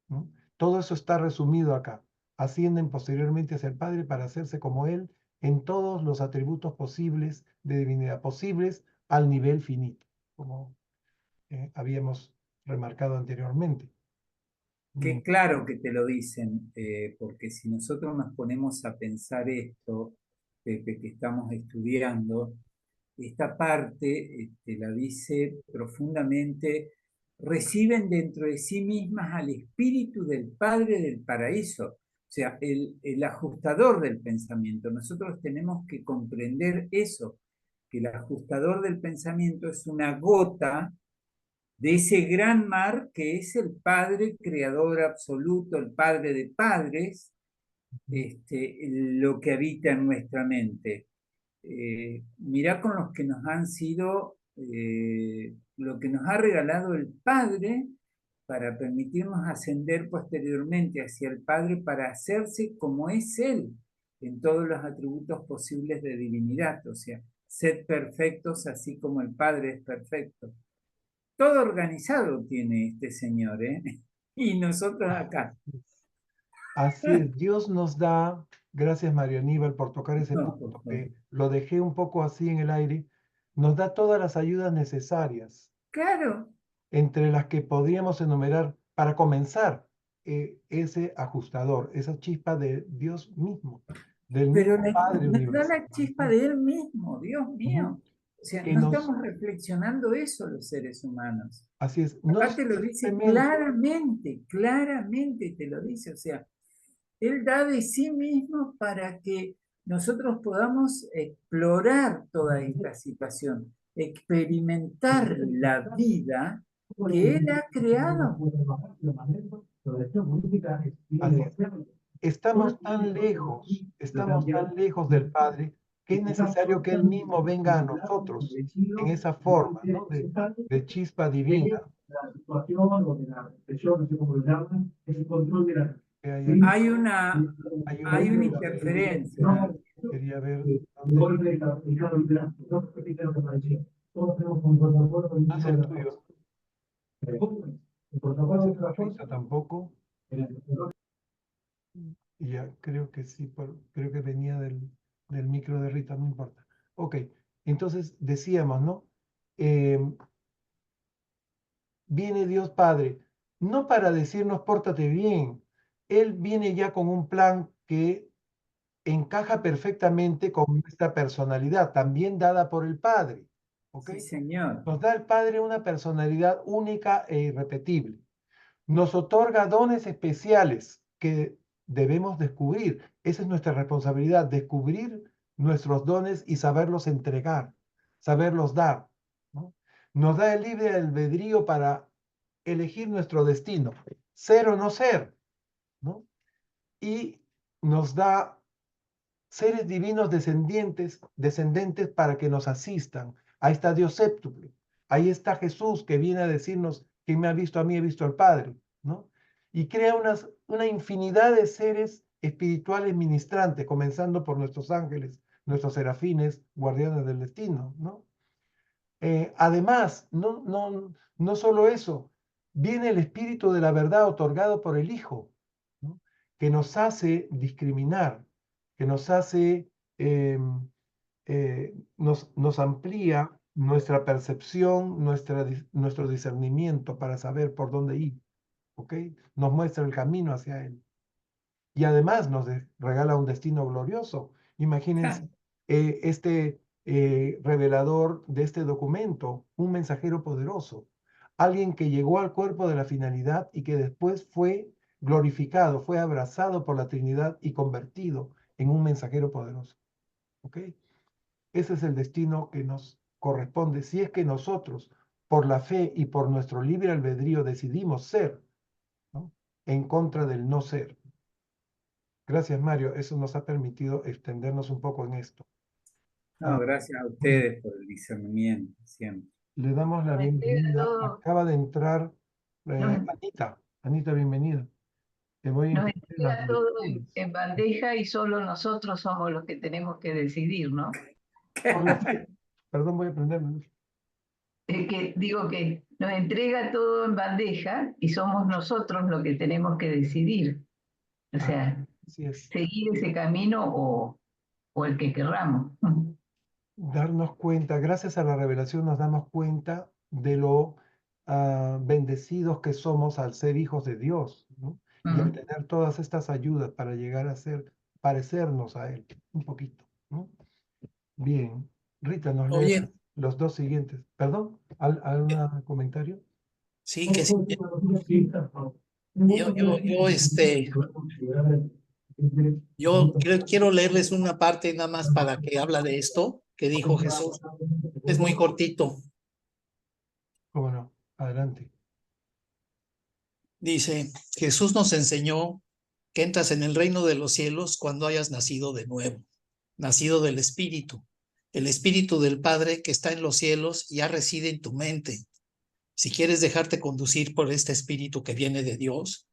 ¿no? Todo eso está resumido acá. Ascienden posteriormente hacia el Padre para hacerse como Él en todos los atributos posibles de divinidad, posibles al nivel finito, como habíamos remarcado anteriormente. Qué claro que te lo dicen, porque si nosotros nos ponemos a pensar esto, Pepe, que estamos estudiando, esta parte la dice profundamente, reciben dentro de sí mismas al espíritu del Padre del Paraíso, o sea, el ajustador del pensamiento. Nosotros tenemos que comprender eso, que el ajustador del pensamiento es una gota de ese gran mar que es el Padre creador absoluto, el Padre de padres, lo que habita en nuestra mente. Mirá con los que nos han sido, lo que nos ha regalado el Padre para permitirnos ascender posteriormente hacia el Padre para hacerse como es Él en todos los atributos posibles de divinidad, o sea, sed perfectos así como el Padre es perfecto. Todo organizado tiene este señor, ¿eh? Y nosotros acá. Así es, Dios nos da, gracias Mario Aníbal por tocar ese No, punto, por favor. que lo dejé un poco así en el aire, nos da todas las ayudas necesarias, Claro. entre las que podríamos enumerar para comenzar ese ajustador, esa chispa de Dios mismo, del Pero mismo Padre nos da universal, la chispa de Él mismo, Dios mío. O sea, que no nos, estamos reflexionando eso los seres humanos. así es, no Acá te lo dice simplemente, claramente te lo dice. O sea, Él da de sí mismo para que nosotros podamos explorar toda esta situación, experimentar la vida que Él ha creado. así es. Estamos tan lejos del Padre, que es necesario que Él mismo venga a nosotros en esa forma, ¿no? de chispa divina. Hay una interferencia. Quería ver dónde. No es el tuyo. No es el de Rita tampoco. Y ya, creo que sí, creo que venía del micro de Rita, no importa. Ok, entonces decíamos, ¿no? Viene Dios Padre, no para decirnos pórtate bien, Él viene ya con un plan que encaja perfectamente con nuestra personalidad, también dada por el Padre. ¿Ok? Sí, señor. Nos da el Padre una personalidad única e irrepetible. Nos otorga dones especiales que debemos descubrir. Esa es nuestra responsabilidad, descubrir nuestros dones y saberlos entregar, saberlos dar, ¿no? Nos da el libre albedrío para elegir nuestro destino, ser o no ser, ¿no? Y nos da seres divinos descendentes para que nos asistan. Ahí está Dios séptuple. Ahí está Jesús que viene a decirnos, quien me ha visto a mí, ha visto al Padre, ¿no? Y crea una infinidad de seres espirituales ministrantes, comenzando por nuestros ángeles, nuestros serafines, guardianes del destino, ¿no? Además, no solo eso, viene el Espíritu de la verdad otorgado por el Hijo, ¿no? Que nos hace discriminar, que nos hace, nos amplía nuestra percepción, nuestro discernimiento para saber por dónde ir, ¿ok? Nos muestra el camino hacia Él. Y además nos regala un destino glorioso. Imagínense este revelador de este documento, un mensajero poderoso, alguien que llegó al cuerpo de la finalidad y que después fue glorificado, fue abrazado por la Trinidad y convertido en un mensajero poderoso. ¿Ok? Ese es el destino que nos corresponde si es que nosotros, por la fe y por nuestro libre albedrío, decidimos ser, ¿no? En contra del no ser. Gracias, Mario. Eso nos ha permitido extendernos un poco en esto. No, gracias a ustedes por el discernimiento siempre. Le damos la bienvenida. Acaba de entrar Anita. Anita, bienvenida. Te voy a Nos incluir las entrega todo direcciones. en bandeja y solo nosotros somos los que tenemos que decidir, ¿no? Por la fe. Perdón, voy a prenderme. Que digo que nos entrega todo en bandeja y somos nosotros los que tenemos que decidir. O sea, Así es. seguir ese camino o el que querramos. Darnos cuenta, gracias a la revelación nos damos cuenta de lo bendecidos que somos al ser hijos de Dios, ¿no? Y al tener todas estas ayudas para llegar a ser, parecernos a Él un poquito, ¿no? Bien, Rita, nos lee Oye, los dos siguientes. ¿Perdón? ¿Algún comentario? sí, que sí. Yo quiero leerles una parte nada más para que habla de esto que dijo Jesús. Es muy cortito. ¿Cómo no? Adelante. Dice, Jesús nos enseñó que entras en el reino de los cielos cuando hayas nacido de nuevo, nacido del Espíritu, el Espíritu del Padre que está en los cielos ya reside en tu mente. Si quieres dejarte conducir por este Espíritu que viene de Dios,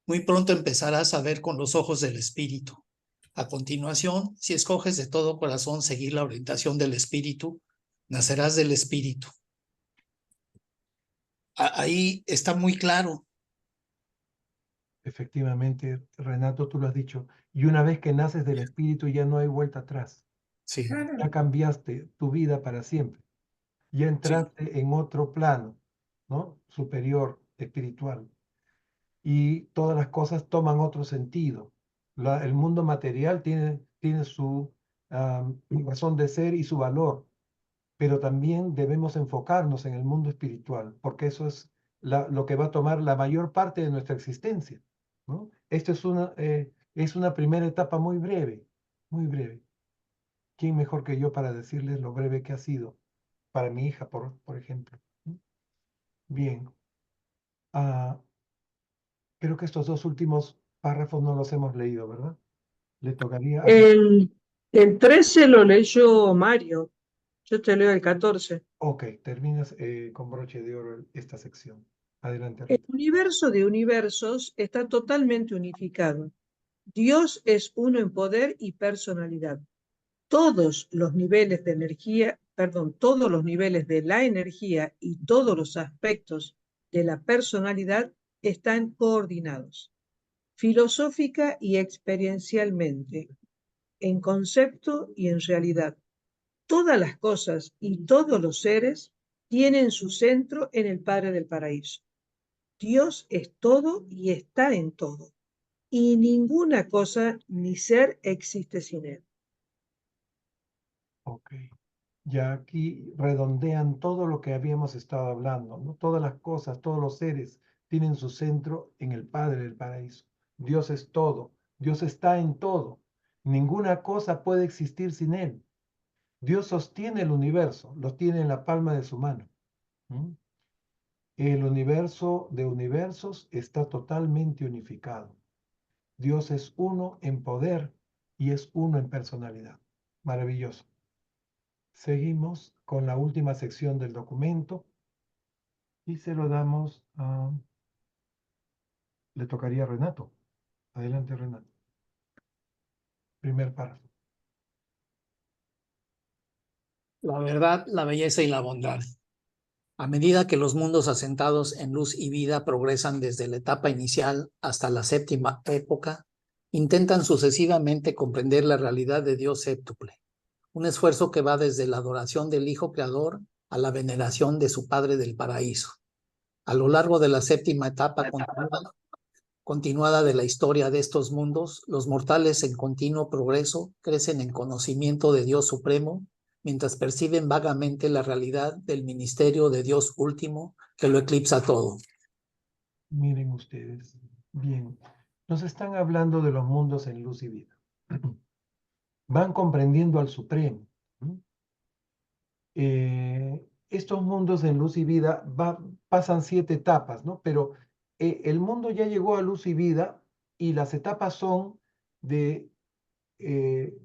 muy pronto empezarás a ver con los ojos del Espíritu. A continuación, si escoges de todo corazón seguir la orientación del Espíritu, nacerás del Espíritu. Ahí está muy claro. Efectivamente, Renato, tú lo has dicho. Y una vez que naces del Espíritu ya no hay vuelta atrás. Sí. Ya cambiaste tu vida para siempre. Ya entraste en otro plano, ¿no? Superior, espiritual. Y todas las cosas toman otro sentido. El mundo material tiene tiene su razón de ser y su valor, pero también debemos enfocarnos en el mundo espiritual, porque eso es lo que va a tomar la mayor parte de nuestra existencia, ¿no? Esto es una primera etapa muy breve, muy breve. ¿Quién mejor que yo para decirles lo breve que ha sido para mi hija, por ejemplo? ¿No? Bien. Creo que estos dos últimos párrafos no los hemos leído, ¿verdad? Le tocaría a... El 13 lo leyó Mario, yo te leo el 14. Ok, terminas con broche de oro esta sección. Adelante, El Rita. universo de universos está totalmente unificado. Dios es uno en poder y personalidad. Todos los niveles de energía, todos los niveles de la energía y todos los aspectos de la personalidad están coordinados, filosófica y experiencialmente, en concepto y en realidad. Todas las cosas y todos los seres tienen su centro en el Padre del Paraíso. Dios es todo y está en todo, y ninguna cosa ni ser existe sin él. Ok. Ya aquí redondean todo lo que habíamos estado hablando, ¿no? Todas las cosas, todos los seres tienen su centro en el Padre del Paraíso. Dios es todo, Dios está en todo. Ninguna cosa puede existir sin Él. Dios sostiene el universo, lo tiene en la palma de su mano. ¿Mm? El universo de universos está totalmente unificado. Dios es uno en poder y es uno en personalidad. Maravilloso. Seguimos con la última sección del documento y se lo damos a... Le tocaría a Renato. Adelante, Renato. Primer párrafo. La verdad, la belleza y la bondad. A medida que los mundos asentados en luz y vida progresan desde la etapa inicial hasta la séptima época, intentan sucesivamente comprender la realidad de Dios séptuple, un esfuerzo que va desde la adoración del Hijo Creador a la veneración de su Padre del Paraíso. A lo largo de la séptima etapa continuada de la historia de estos mundos, los mortales en continuo progreso crecen en conocimiento de Dios Supremo, mientras perciben vagamente la realidad del ministerio de Dios último que lo eclipsa todo. Miren ustedes. Bien. Nos están hablando de los mundos en luz y vida. Van comprendiendo al Supremo. Estos mundos en luz y vida pasan 7 etapas, ¿no? Pero el mundo ya llegó a luz y vida y las etapas son de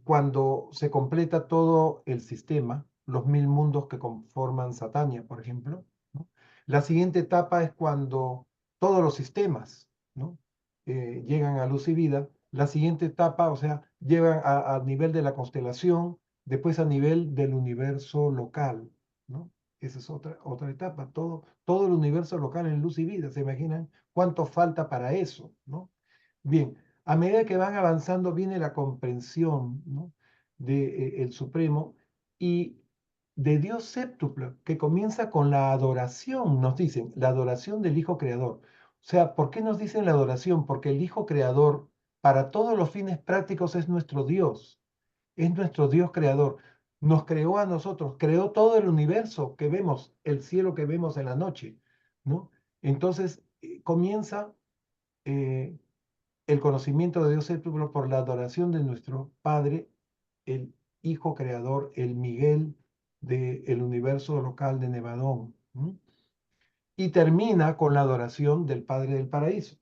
cuando se completa todo el sistema, los 1000 mundos que conforman Satania, por ejemplo, ¿no? La siguiente etapa es cuando todos los sistemas, ¿no? Llegan a luz y vida. La siguiente etapa, o sea, llegan a nivel de la constelación, después a nivel del universo local, ¿no? Esa es otra etapa. Todo el universo local en luz y vida. ¿Se imaginan cuánto falta para eso, ¿no? Bien, a medida que van avanzando viene la comprensión, ¿no? de el Supremo y de Dios séptuple, que comienza con la adoración, nos dicen, la adoración del Hijo Creador. O sea, ¿por qué nos dicen la adoración? Porque el Hijo Creador, para todos los fines prácticos, es nuestro Dios Creador. Nos creó a nosotros, creó todo el universo que vemos, el cielo que vemos en la noche, ¿no? Entonces, comienza el conocimiento de Dios séptuple por la adoración de nuestro Padre, el Hijo Creador, el Miguel del universo local de Nevadón. Y termina con la adoración del Padre del Paraíso.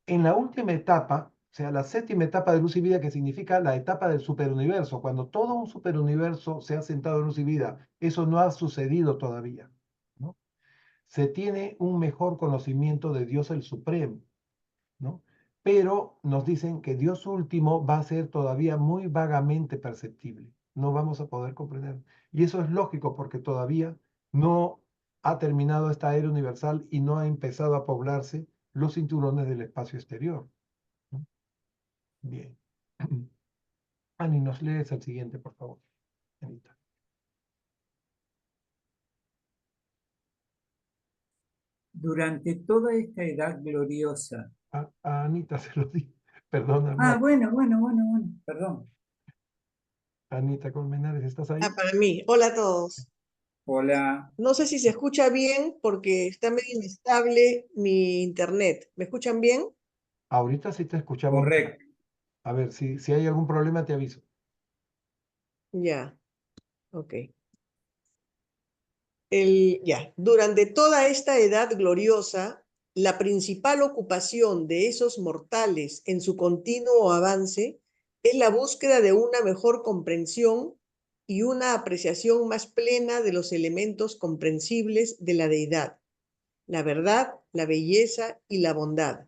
En la última etapa, o sea, la séptima etapa de luz y vida, que significa la etapa del superuniverso, cuando todo un superuniverso se ha sentado en luz y vida, eso no ha sucedido todavía, ¿no? Se tiene un mejor conocimiento de Dios el Supremo, ¿no? Pero nos dicen que Dios último va a ser todavía muy vagamente perceptible. No vamos a poder comprender. Y eso es lógico porque todavía no ha terminado esta era universal y no ha empezado a poblarse los cinturones del espacio exterior, ¿no? Bien. Ani, nos lees el siguiente, por favor. Anita. Durante toda esta edad gloriosa. A Anita se lo di. Perdóname. Ah, bueno, perdón. Anita Colmenares, ¿estás ahí? Para mí. Hola a todos. Hola, No sé si se escucha bien porque está medio inestable mi internet. ¿Me escuchan bien? Ahorita sí te escuchamos. correcto. A ver, si hay algún problema te aviso. Ya, ok. Ya. Durante toda esta edad gloriosa, la principal ocupación de esos mortales en su continuo avance es la búsqueda de una mejor comprensión y una apreciación más plena de los elementos comprensibles de la deidad, la verdad, la belleza y la bondad.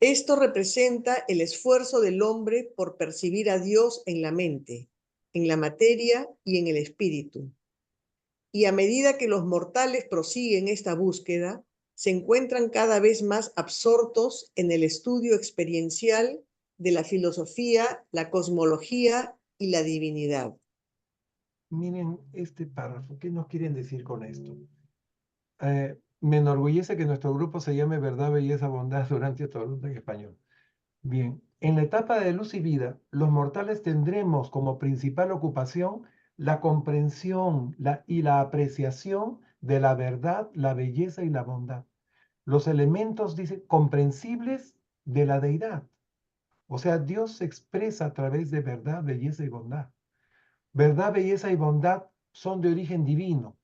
Esto representa el esfuerzo del hombre por percibir a Dios en la mente, en la materia y en el espíritu. Y a medida que los mortales prosiguen esta búsqueda, se encuentran cada vez más absortos en el estudio experiencial de la filosofía, la cosmología y la divinidad. Miren este párrafo, ¿qué nos quieren decir con esto? Me enorgullece que nuestro grupo se llame Verdad, Belleza, Bondad durante Toronto en español. Bien, en la etapa de luz y vida, los mortales tendremos como principal ocupación la comprensión y la apreciación de la verdad, la belleza y la bondad. Los elementos, dice, comprensibles de la deidad. O sea, Dios se expresa a través de verdad, belleza y bondad. Verdad, belleza y bondad son de origen divino.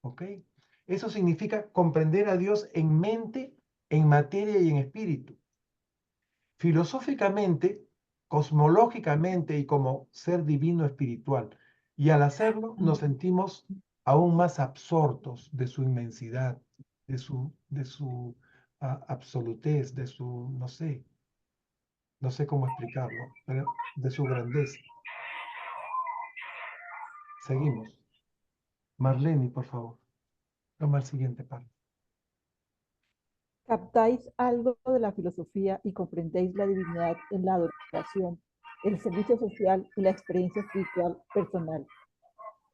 ¿Ok? Eso significa comprender a Dios en mente, en materia y en espíritu. Filosóficamente, cosmológicamente y como ser divino espiritual. Y al hacerlo nos sentimos aún más absortos de su inmensidad, de su absolutez, no sé cómo explicarlo, pero de su grandeza. Seguimos. Marlene, por favor. Toma el siguiente párrafo. Captáis algo de la filosofía y comprendéis la divinidad en la adoración, el servicio social y la experiencia espiritual personal.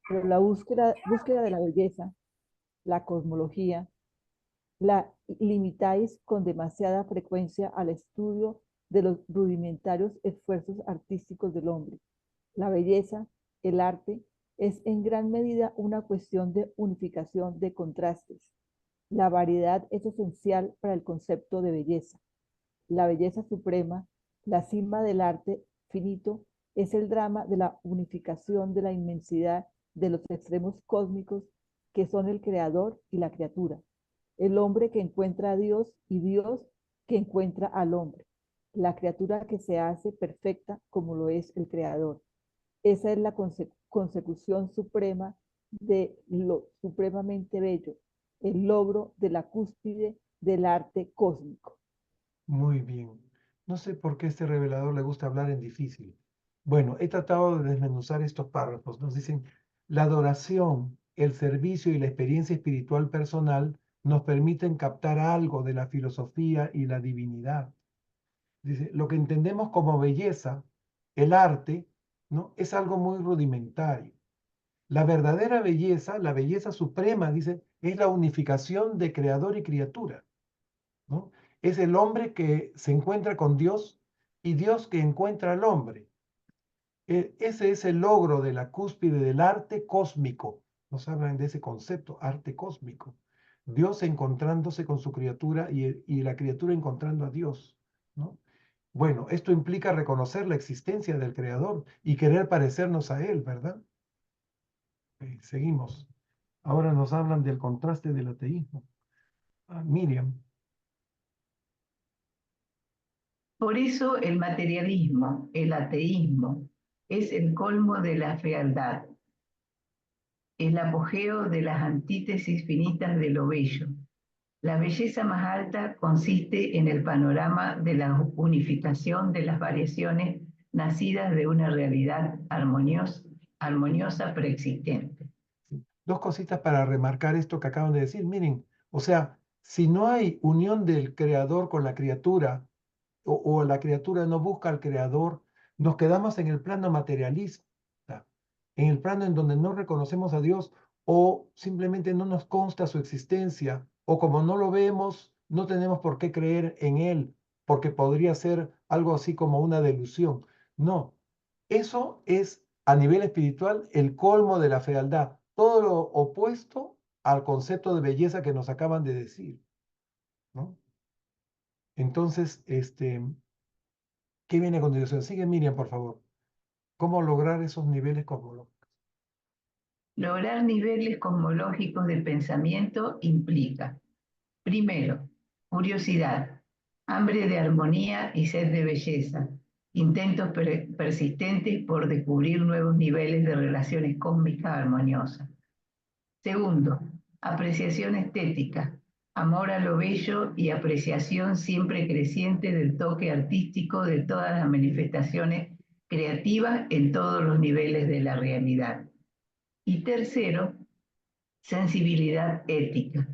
Pero la búsqueda de la belleza, la cosmología, la limitáis con demasiada frecuencia al estudio de los rudimentarios esfuerzos artísticos del hombre. La belleza, el arte, es en gran medida una cuestión de unificación de contrastes. La variedad es esencial para el concepto de belleza. La belleza suprema, la cima del arte finito, es el drama de la unificación de la inmensidad de los extremos cósmicos que son el creador y la criatura. El hombre que encuentra a Dios y Dios que encuentra al hombre. La criatura que se hace perfecta como lo es el creador. Esa es la consecución suprema de lo supremamente bello, el logro de la cúspide del arte cósmico. Muy bien. No sé por qué a este revelador le gusta hablar en difícil. Bueno, he tratado de desmenuzar estos párrafos. Nos dicen, la adoración, el servicio y la experiencia espiritual personal nos permiten captar algo de la filosofía y la divinidad. Dice, lo que entendemos como belleza, el arte, ¿no? Es algo muy rudimentario. La verdadera belleza, la belleza suprema, dice, es la unificación de creador y criatura, ¿no? Es el hombre que se encuentra con Dios y Dios que encuentra al hombre. Ese es el logro de la cúspide del arte cósmico. Nos hablan de ese concepto, arte cósmico. Dios encontrándose con su criatura y la criatura encontrando a Dios, ¿no? Bueno, esto implica reconocer la existencia del Creador y querer parecernos a Él, ¿verdad? Seguimos. Ahora nos hablan del contraste del ateísmo. Miriam. Por eso el materialismo, el ateísmo, es el colmo de la fealdad, el apogeo de las antítesis finitas de lo bello. La belleza más alta consiste en el panorama de la unificación de las variaciones nacidas de una realidad armoniosa preexistente. Dos cositas para remarcar esto que acaban de decir. Miren, o sea, si no hay unión del creador con la criatura, o la criatura no busca al creador, nos quedamos en el plano materialista, en el plano en donde no reconocemos a Dios o simplemente no nos consta su existencia, o como no lo vemos, no tenemos por qué creer en Él, porque podría ser algo así como una delusión. No, Eso es, a nivel espiritual, el colmo de la fealdad. Todo lo opuesto al concepto de belleza que nos acaban de decir, ¿no? Entonces, ¿qué viene a continuación? Sigue, Miriam, por favor. ¿Cómo lograr esos niveles cosmológicos? Lograr niveles cosmológicos de pensamiento implica, primero, curiosidad, hambre de armonía y sed de belleza, intentos persistentes por descubrir nuevos niveles de relaciones cósmicas armoniosas. Segundo, apreciación estética, amor a lo bello y apreciación siempre creciente del toque artístico de todas las manifestaciones creativas en todos los niveles de la realidad. Y tercero, sensibilidad ética.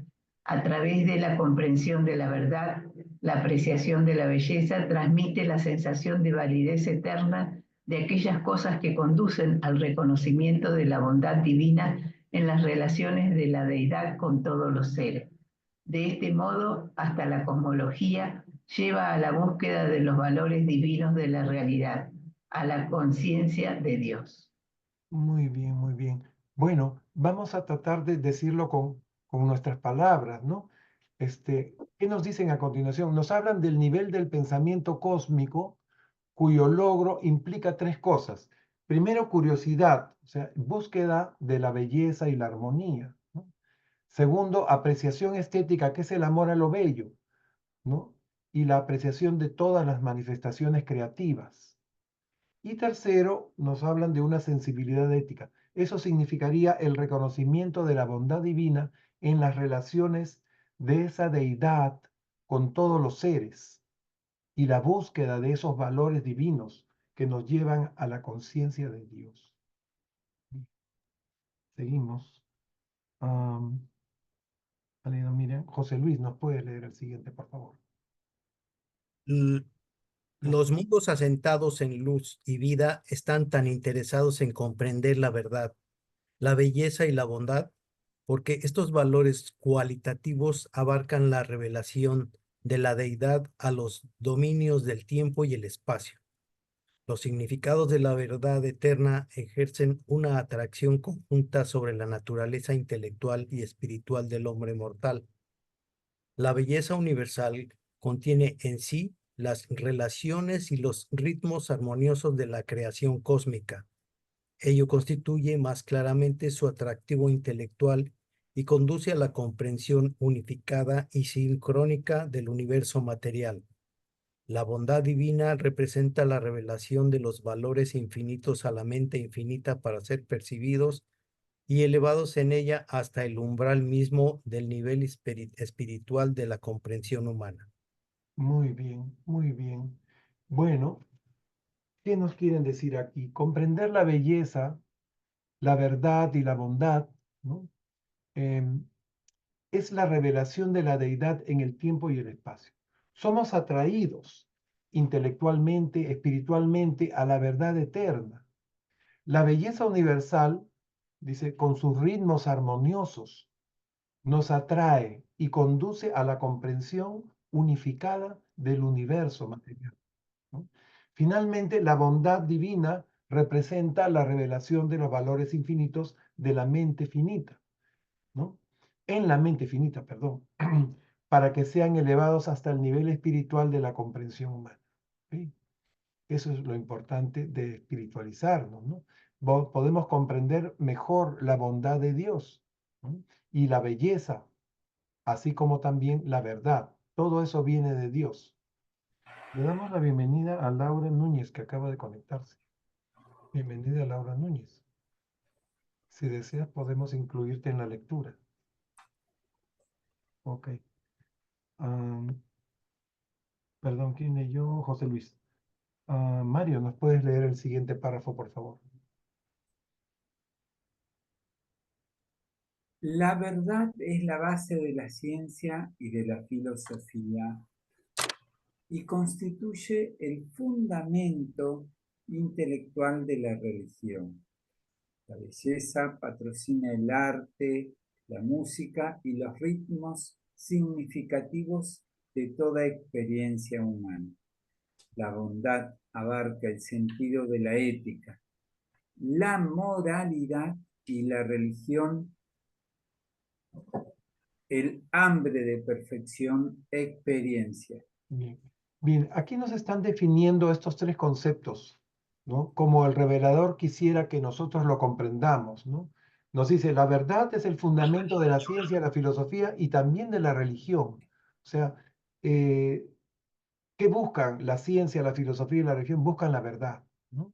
A través de la comprensión de la verdad, la apreciación de la belleza transmite la sensación de validez eterna de aquellas cosas que conducen al reconocimiento de la bondad divina en las relaciones de la deidad con todos los seres. De este modo, hasta la cosmología lleva a la búsqueda de los valores divinos de la realidad, a la conciencia de Dios. Muy bien, muy bien. Bueno, vamos a tratar de decirlo con nuestras palabras, ¿no? ¿Qué nos dicen a continuación? Nos hablan del nivel del pensamiento cósmico, cuyo logro implica tres cosas. Primero, curiosidad, o sea, búsqueda de la belleza y la armonía, ¿no? Segundo, apreciación estética, que es el amor a lo bello, ¿no? Y la apreciación de todas las manifestaciones creativas. Y tercero, nos hablan de una sensibilidad ética. Eso significaría el reconocimiento de la bondad divina en las relaciones de esa deidad con todos los seres y la búsqueda de esos valores divinos que nos llevan a la conciencia de Dios. Seguimos. Miren, José Luis, ¿nos puede leer el siguiente, por favor? Los mundos asentados en luz y vida están tan interesados en comprender la verdad, la belleza y la bondad, porque estos valores cualitativos abarcan la revelación de la deidad a los dominios del tiempo y el espacio. Los significados de la verdad eterna ejercen una atracción conjunta sobre la naturaleza intelectual y espiritual del hombre mortal. La belleza universal contiene en sí las relaciones y los ritmos armoniosos de la creación cósmica. Ello constituye más claramente su atractivo intelectual y conduce a la comprensión unificada y sincrónica del universo material. La bondad divina representa la revelación de los valores infinitos a la mente infinita para ser percibidos y elevados en ella hasta el umbral mismo del nivel espiritual de la comprensión humana. Muy bien, muy bien. Bueno, ¿qué nos quieren decir aquí? Comprender la belleza, la verdad y la bondad, ¿no? Es la revelación de la deidad en el tiempo y el espacio. Somos atraídos intelectualmente, espiritualmente a la verdad eterna. La belleza universal, dice, con sus ritmos armoniosos, nos atrae y conduce a la comprensión unificada del universo material, ¿no? Finalmente, la bondad divina representa la revelación de los valores infinitos de la mente finita, ¿no? En la mente finita, perdón, para que sean elevados hasta el nivel espiritual de la comprensión humana. ¿Sí? Eso es lo importante de espiritualizarnos, ¿no? Podemos comprender mejor la bondad de Dios, ¿no? Y la belleza, así como también la verdad. Todo eso viene de Dios. Le damos la bienvenida a Laura Núñez, que acaba de conectarse. Bienvenida, Laura Núñez. Si deseas, podemos incluirte en la lectura. Ok. Perdón, ¿quién leyó? José Luis. Mario, ¿nos puedes leer el siguiente párrafo, por favor? La verdad es la base de la ciencia y de la filosofía y constituye el fundamento intelectual de la religión. La belleza patrocina el arte, la música y los ritmos significativos de toda experiencia humana. La bondad abarca el sentido de la ética, la moralidad y la religión, el hambre de perfección, experiencia. Bien. Bien, aquí nos están definiendo estos tres conceptos, ¿no? Como el revelador quisiera que nosotros lo comprendamos, ¿no? Nos dice, la verdad es el fundamento de la ciencia, la filosofía y también de la religión. O sea, ¿qué buscan la ciencia, la filosofía y la religión? Buscan la verdad, ¿no?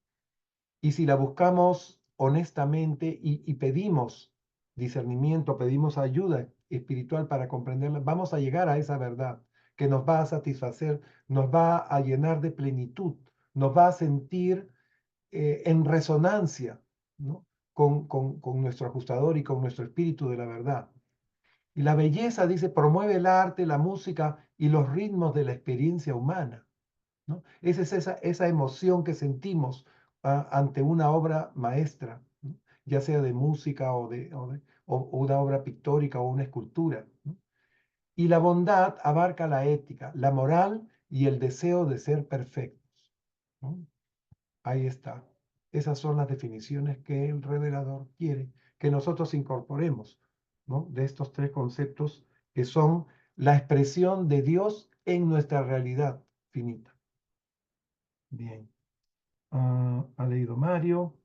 Y si la buscamos honestamente y pedimos discernimiento, pedimos ayuda espiritual para comprenderla, vamos a llegar a esa verdad que nos va a satisfacer, nos va a llenar de plenitud, nos va a sentir en resonancia, ¿no? con nuestro ajustador y con nuestro espíritu de la verdad. Y la belleza, dice, promueve el arte, la música y los ritmos de la experiencia humana, ¿no? Esa es esa emoción que sentimos ante una obra maestra, ¿no? Ya sea de música o una obra pictórica o una escultura, ¿no? Y la bondad abarca la ética, la moral y el deseo de ser perfectos, ¿no? Ahí está. Esas son las definiciones que el revelador quiere que nosotros incorporemos, ¿no? De estos tres conceptos que son la expresión de Dios en nuestra realidad finita. Bien. Ha leído Mario.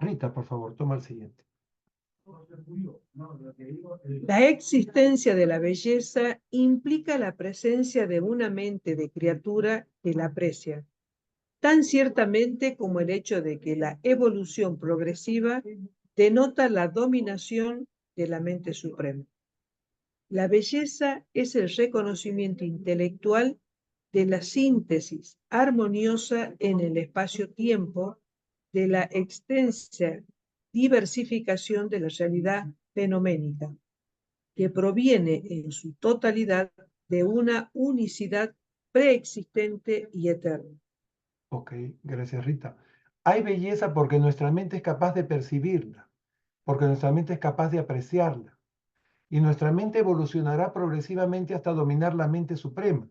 Rita, por favor, toma el siguiente. La existencia de la belleza implica la presencia de una mente de criatura que la aprecia, tan ciertamente como el hecho de que la evolución progresiva denota la dominación de la mente suprema. La belleza es el reconocimiento intelectual de la síntesis armoniosa en el espacio-tiempo de la extensa diversificación de la realidad fenoménica, que proviene en su totalidad de una unicidad preexistente y eterna. Ok, gracias, Rita. Hay belleza porque nuestra mente es capaz de percibirla, porque nuestra mente es capaz de apreciarla. Y nuestra mente evolucionará progresivamente hasta dominar la mente suprema.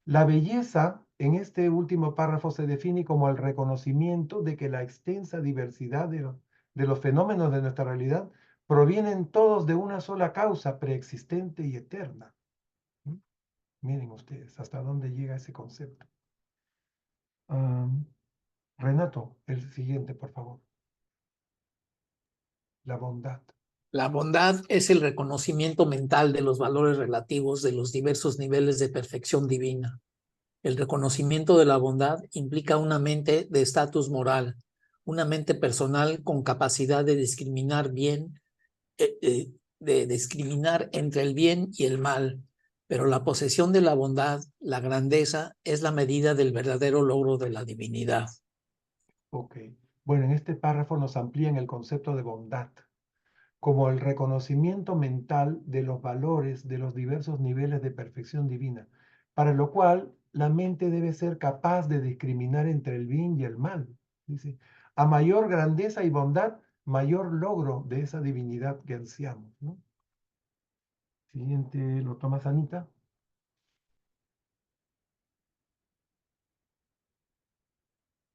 La belleza, en este último párrafo, se define como el reconocimiento de que la extensa diversidad de los fenómenos de nuestra realidad provienen todos de una sola causa preexistente y eterna. ¿Mm? Miren ustedes hasta dónde llega ese concepto. Renato, el siguiente, por favor. La bondad. La bondad es el reconocimiento mental de los valores relativos de los diversos niveles de perfección divina. El reconocimiento de la bondad implica una mente de estatus moral, una mente personal con capacidad de discriminar de discriminar entre el bien y el mal, pero la posesión de la bondad, la grandeza, es la medida del verdadero logro de la divinidad. Ok. Bueno, en este párrafo nos amplían el concepto de bondad como el reconocimiento mental de los valores de los diversos niveles de perfección divina, para lo cual la mente debe ser capaz de discriminar entre el bien y el mal. Dice, a mayor grandeza y bondad, mayor logro de esa divinidad que ansiamos, ¿no? Siguiente, ¿lo tomas, Anita?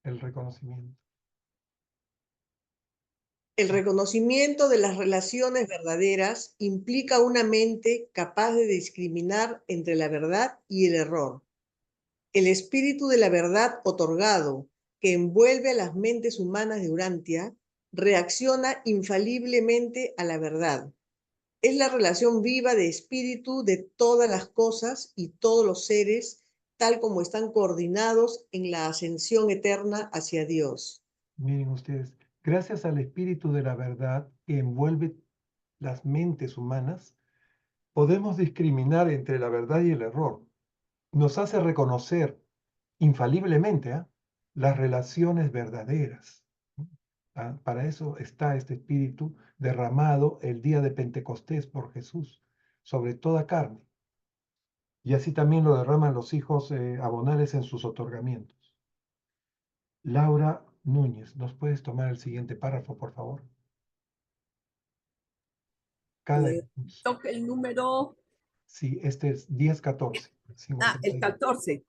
El reconocimiento. El reconocimiento de las relaciones verdaderas implica una mente capaz de discriminar entre la verdad y el error. El espíritu de la verdad otorgado, que envuelve a las mentes humanas de Urantia, reacciona infaliblemente a la verdad. Es la relación viva de espíritu de todas las cosas y todos los seres, tal como están coordinados en la ascensión eterna hacia Dios. Miren ustedes, gracias al espíritu de la verdad que envuelve las mentes humanas, podemos discriminar entre la verdad y el error. Nos hace reconocer infaliblemente las relaciones verdaderas. Para eso está este espíritu derramado el día de Pentecostés por Jesús sobre toda carne. Y así también lo derraman los hijos abonales en sus otorgamientos. Laura Núñez, ¿nos puedes tomar el siguiente párrafo, por favor? Toca el número. Sí, este es 10-14. El 14.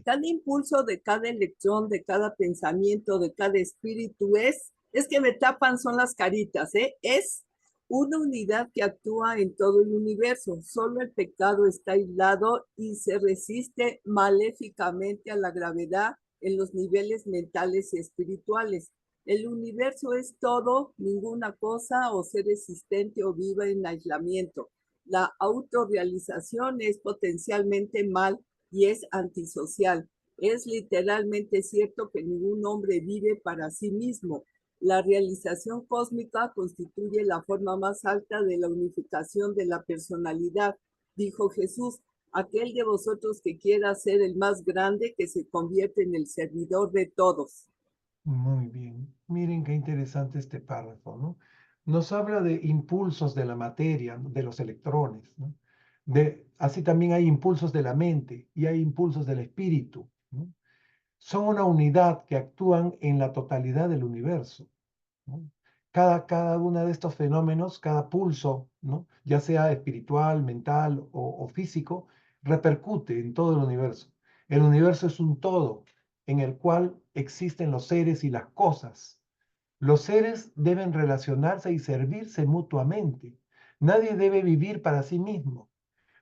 Cada impulso de cada electrón, de cada pensamiento, de cada espíritu es que me tapan son las caritas, es una unidad que actúa en todo el universo. Solo el pecado está aislado y se resiste maléficamente a la gravedad en los niveles mentales y espirituales. El universo es todo, ninguna cosa o ser existente o viva en aislamiento. La autorrealización es potencialmente mal y es antisocial. Es literalmente cierto que ningún hombre vive para sí mismo. La realización cósmica constituye la forma más alta de la unificación de la personalidad. Dijo Jesús, aquel de vosotros que quiera ser el más grande, que se convierte en el servidor de todos. Muy bien. Miren qué interesante este párrafo, ¿no? Nos habla de impulsos de la materia, ¿no? De los electrones, ¿no? Así también hay impulsos de la mente y hay impulsos del espíritu, ¿no? Son una unidad que actúan en la totalidad del universo, ¿no? Cada uno de estos fenómenos, cada pulso, ¿no? Ya sea espiritual, mental o físico, repercute en todo el universo. El universo es un todo en el cual existen los seres y las cosas. Los seres deben relacionarse y servirse mutuamente. Nadie debe vivir para sí mismo.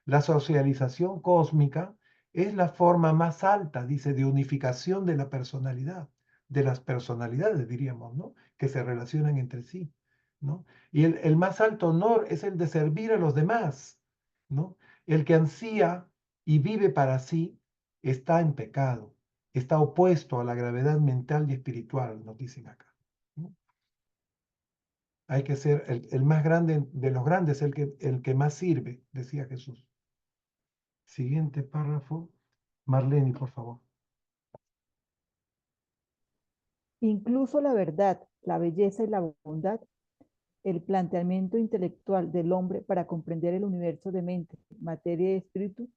La socialización cósmica es la forma más alta, dice, de unificación de la personalidad, de las personalidades, diríamos, ¿no? Que se relacionan entre sí, ¿no? Y el más alto honor es el de servir a los demás, ¿no? El que ansía y vive para sí está en pecado, está opuesto a la gravedad mental y espiritual, nos dicen acá, ¿no? Hay que ser el más grande de los grandes, el que más sirve, decía Jesús. Siguiente párrafo. Marlene, por favor. Incluso la verdad, la belleza y la bondad, el planteamiento intelectual del hombre para comprender el universo de mente, materia y espíritu,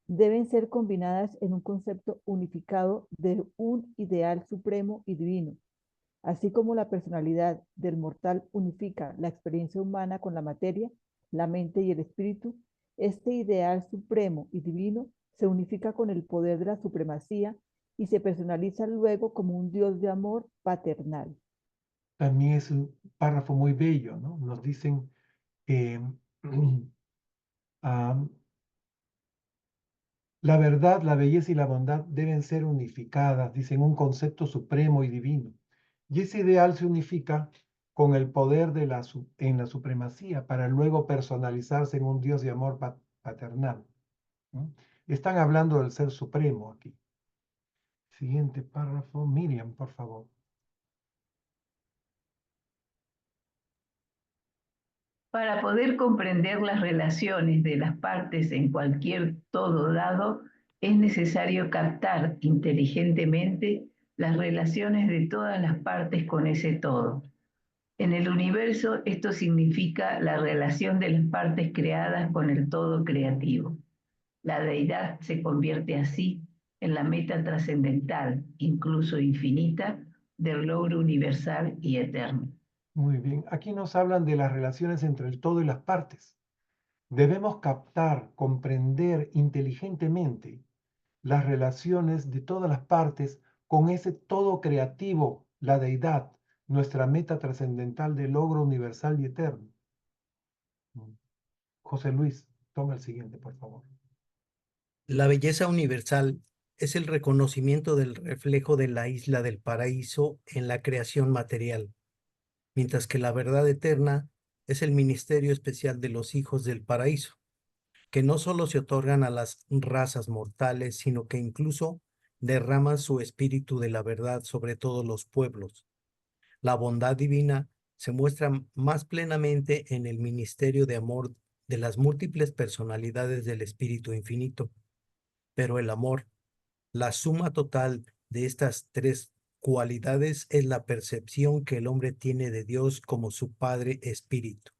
deben ser combinadas en un concepto unificado de un ideal supremo y divino. Así como la personalidad del mortal unifica la experiencia humana con la materia, la mente y el espíritu, este ideal supremo y divino se unifica con el poder de la supremacía y se personaliza luego como un Dios de amor paternal. También es un párrafo muy bello, ¿no? Nos dicen que la verdad, la belleza y la bondad deben ser unificadas, dicen, un concepto supremo y divino. Y ese ideal se unifica con el poder en la supremacía para luego personalizarse en un Dios de amor paternal, ¿no? Están hablando del ser supremo aquí. Siguiente párrafo. Miriam, por favor. Para poder comprender las relaciones de las partes en cualquier todo dado, es necesario captar inteligentemente las relaciones de todas las partes con ese todo. En el universo, esto significa la relación de las partes creadas con el todo creativo. La deidad se convierte así en la meta trascendental, incluso infinita, del logro universal y eterno. Muy bien. Aquí nos hablan de las relaciones entre el todo y las partes. Debemos captar, comprender inteligentemente las relaciones de todas las partes con ese todo creativo, la deidad, nuestra meta trascendental de logro universal y eterno. José Luis, toma el siguiente, por favor. La belleza universal es el reconocimiento del reflejo de la isla del paraíso en la creación material, mientras que la verdad eterna es el ministerio especial de los hijos del paraíso, que no solo se otorgan a las razas mortales, sino que incluso derraman su espíritu de la verdad sobre todos los pueblos. La bondad divina se muestra más plenamente en el ministerio de amor de las múltiples personalidades del Espíritu Infinito, pero el amor, la suma total de estas tres cualidades, es la percepción que el hombre tiene de Dios como su Padre Espíritu.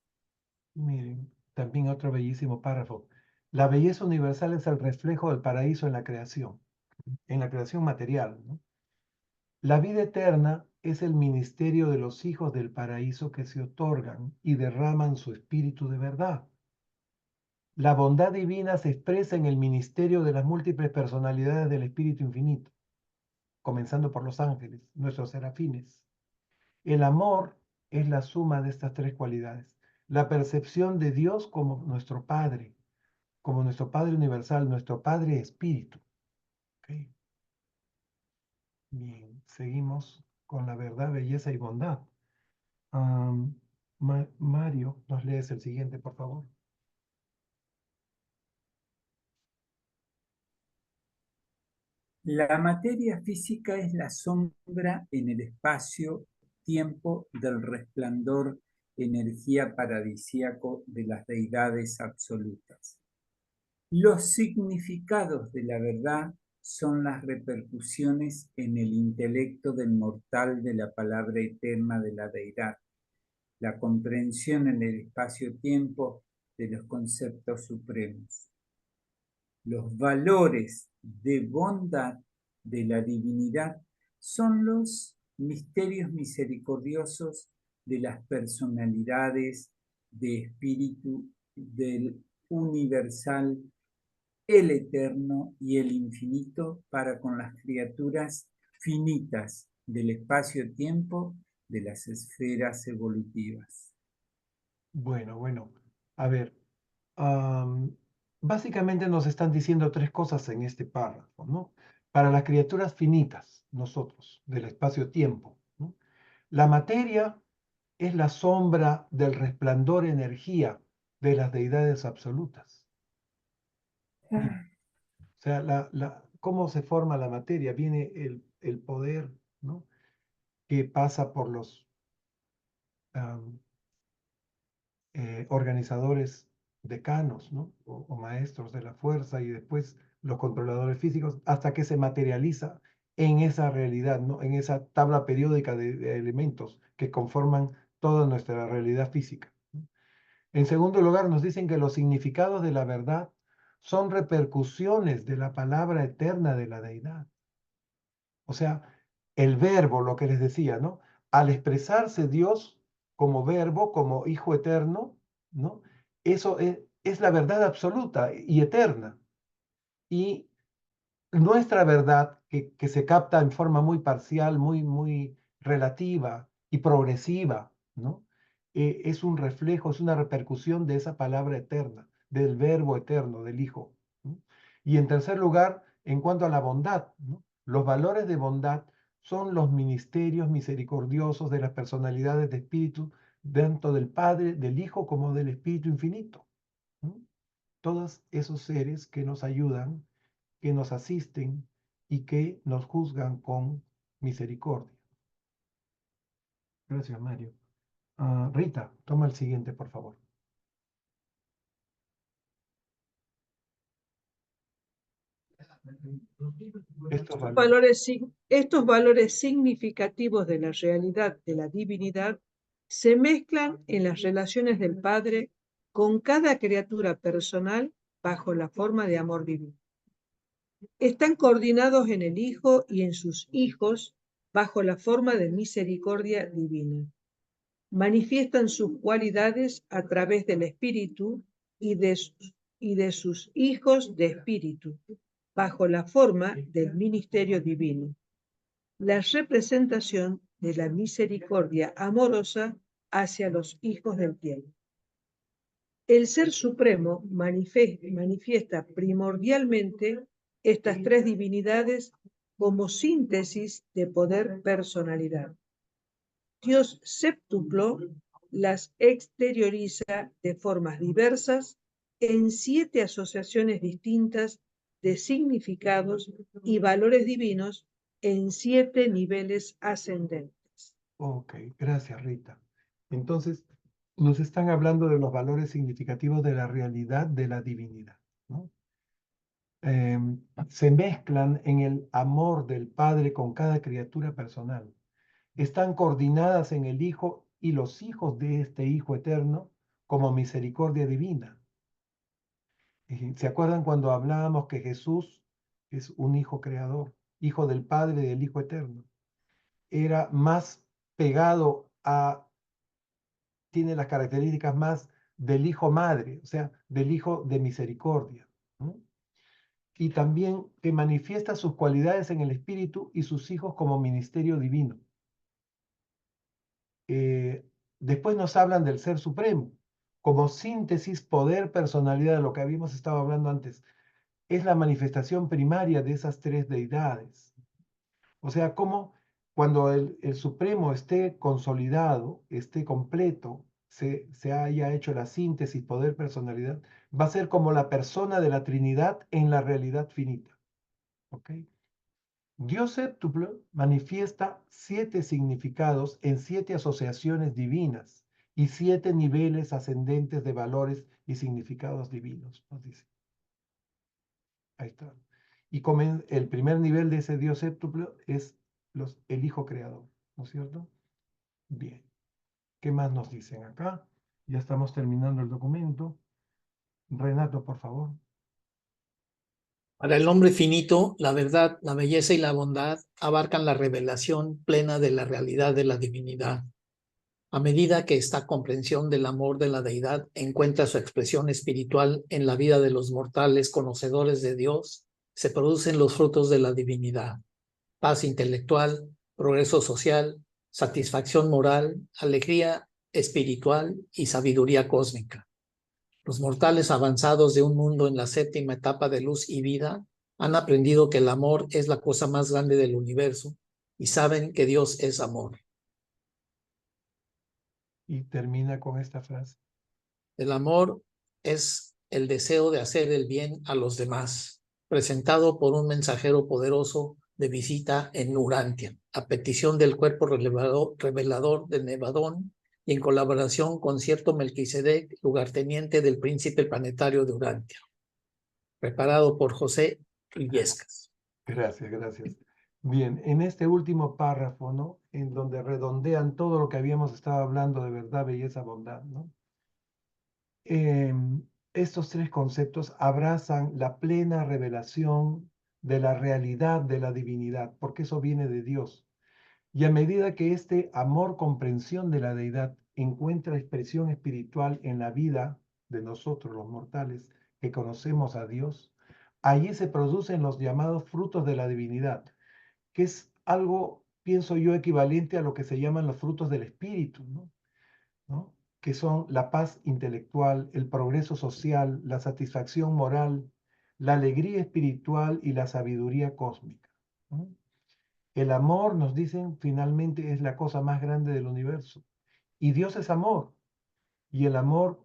Miren, también otro bellísimo párrafo. La belleza universal es el reflejo del paraíso en la creación material, ¿no? La vida eterna es el ministerio de los hijos del paraíso que se otorgan y derraman su espíritu de verdad. La bondad divina se expresa en el ministerio de las múltiples personalidades del Espíritu Infinito, comenzando por los ángeles, nuestros serafines. El amor es la suma de estas tres cualidades. La percepción de Dios como nuestro Padre universal, nuestro Padre Espíritu. ¿Okay? Bien, seguimos con la verdad, belleza y bondad. Mario, ¿nos lees el siguiente, por favor? La materia física es la sombra en el espacio-tiempo del resplandor, energía paradisíaco de las deidades absolutas. Los significados de la verdad son las repercusiones en el intelecto del mortal de la palabra eterna de la deidad, la comprensión en el espacio-tiempo de los conceptos supremos. Los valores de bondad de la divinidad son los misterios misericordiosos de las personalidades de espíritu del universal, el eterno y el infinito para con las criaturas finitas del espacio-tiempo de las esferas evolutivas. Bueno, a ver, básicamente nos están diciendo tres cosas en este párrafo, ¿no? Para las criaturas finitas, nosotros, del espacio-tiempo, ¿no? La materia es la sombra del resplandor energía de las deidades absolutas. Bien. O sea, ¿cómo se forma la materia? Viene el poder, ¿no? Que pasa por los organizadores decanos, ¿no? O maestros de la fuerza y después los controladores físicos, hasta que se materializa en esa realidad, ¿no? En esa tabla periódica de elementos que conforman toda nuestra realidad física, ¿no? En segundo lugar, nos dicen que los significados de la verdad son repercusiones de la palabra eterna de la deidad. O sea, el verbo, lo que les decía, ¿no? Al expresarse Dios como verbo, como Hijo eterno, ¿no? Eso es la verdad absoluta y eterna. Y nuestra verdad, que se capta en forma muy parcial, muy relativa y progresiva, ¿no? Es un reflejo, es una repercusión de esa palabra eterna, del verbo eterno, del Hijo, ¿no? Y en tercer lugar, en cuanto a la bondad, ¿no? Los valores de bondad son los ministerios misericordiosos de las personalidades de espíritu, tanto del Padre, del Hijo, como del Espíritu Infinito, ¿no? Todos esos seres que nos ayudan, que nos asisten y que nos juzgan con misericordia. Gracias, Mario. Rita, toma el siguiente, por favor. Estos valores significativos de la realidad de la divinidad se mezclan en las relaciones del Padre con cada criatura personal bajo la forma de amor divino. Están coordinados en el Hijo y en sus hijos bajo la forma de misericordia divina. Manifiestan sus cualidades a través del Espíritu y de sus hijos de Espíritu, bajo la forma del ministerio divino. La representación de la misericordia amorosa hacia los hijos del tiempo. El Ser Supremo manifiesta primordialmente estas tres divinidades como síntesis de poder personalidad. Dios séptuplo las exterioriza de formas diversas en 7 asociaciones distintas de significados y valores divinos en 7 niveles ascendentes. Ok, gracias, Rita. Entonces, nos están hablando de los valores significativos de la realidad de la divinidad, ¿no? Se mezclan en el amor del Padre con cada criatura personal. Están coordinadas en el Hijo y los hijos de este Hijo eterno como misericordia divina. ¿Se acuerdan cuando hablábamos que Jesús es un Hijo creador, Hijo del Padre y del Hijo eterno? Era más pegado tiene las características más del Hijo Madre, o sea, del Hijo de misericordia, ¿no? Y también que manifiesta sus cualidades en el Espíritu y sus hijos como ministerio divino. Después nos hablan del Ser Supremo, como síntesis, poder, personalidad, de lo que habíamos estado hablando antes. Es la manifestación primaria de esas tres deidades. O sea, como cuando el Supremo esté consolidado, esté completo, se haya hecho la síntesis, poder, personalidad, va a ser como la persona de la Trinidad en la realidad finita. ¿Ok? Dios séptuplo manifiesta 7 significados en 7 asociaciones divinas y 7 niveles ascendentes de valores y significados divinos, nos dice. Ahí está. Y el primer nivel de ese Dios séptuplo es el Hijo Creador, ¿no es cierto? Bien. ¿Qué más nos dicen acá? Ya estamos terminando el documento. Renato, por favor. Para el hombre finito, la verdad, la belleza y la bondad abarcan la revelación plena de la realidad de la divinidad. A medida que esta comprensión del amor de la deidad encuentra su expresión espiritual en la vida de los mortales conocedores de Dios, se producen los frutos de la divinidad: paz intelectual, progreso social, satisfacción moral, alegría espiritual y sabiduría cósmica. Los mortales avanzados de un mundo en la séptima etapa de luz y vida han aprendido que el amor es la cosa más grande del universo y saben que Dios es amor. Y termina con esta frase. El amor es el deseo de hacer el bien a los demás, presentado por un mensajero poderoso de visita en Urantia, a petición del cuerpo revelador de Nevadón y en colaboración con cierto Melquisedec, lugarteniente del príncipe planetario de Urantia. Preparado por José Illescas. Gracias, gracias. Bien, en este último párrafo, ¿no? En donde redondean todo lo que habíamos estado hablando de verdad, belleza, bondad, ¿no? Estos 3 conceptos abrazan la plena revelación de la realidad de la divinidad, porque eso viene de Dios. Y a medida que este amor, comprensión de la deidad encuentra expresión espiritual en la vida de nosotros, los mortales, que conocemos a Dios, allí se producen los llamados frutos de la divinidad, que es algo, pienso yo, equivalente a lo que se llaman los frutos del espíritu, ¿no? Que son la paz intelectual, el progreso social, la satisfacción moral, la alegría espiritual y la sabiduría cósmica, ¿no? El amor, nos dicen, finalmente es la cosa más grande del universo. Y Dios es amor. Y el amor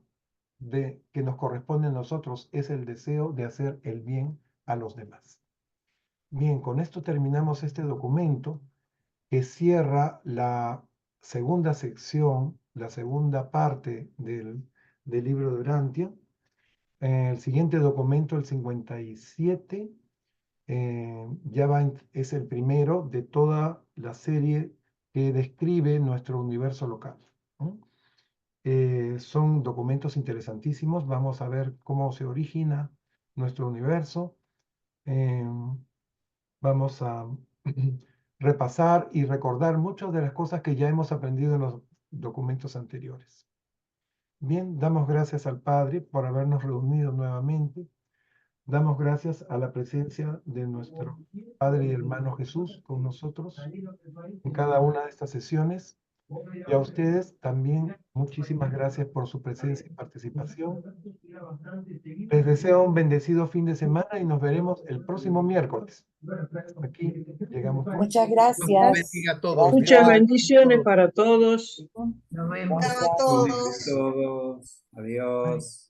que nos corresponde a nosotros es el deseo de hacer el bien a los demás. Bien, con esto terminamos este documento que cierra la segunda sección, la segunda parte del libro de Urantia. El siguiente documento, el 57, es el primero de toda la serie que describe nuestro universo local, ¿no? Son documentos interesantísimos. Vamos a ver cómo se origina nuestro universo. Vamos a repasar y recordar muchas de las cosas que ya hemos aprendido en los documentos anteriores. Bien, damos gracias al Padre por habernos reunido nuevamente. Damos gracias a la presencia de nuestro Padre y hermano Jesús con nosotros en cada una de estas sesiones. Y a ustedes también muchísimas gracias por su presencia y participación. Les deseo un bendecido fin de semana y nos veremos el próximo miércoles. Aquí llegamos. Muchas Dios gracias. bendiga a todos. Muchas Gracias. bendiciones para todos. Nos vemos. Chao a A todos. todos. Adiós.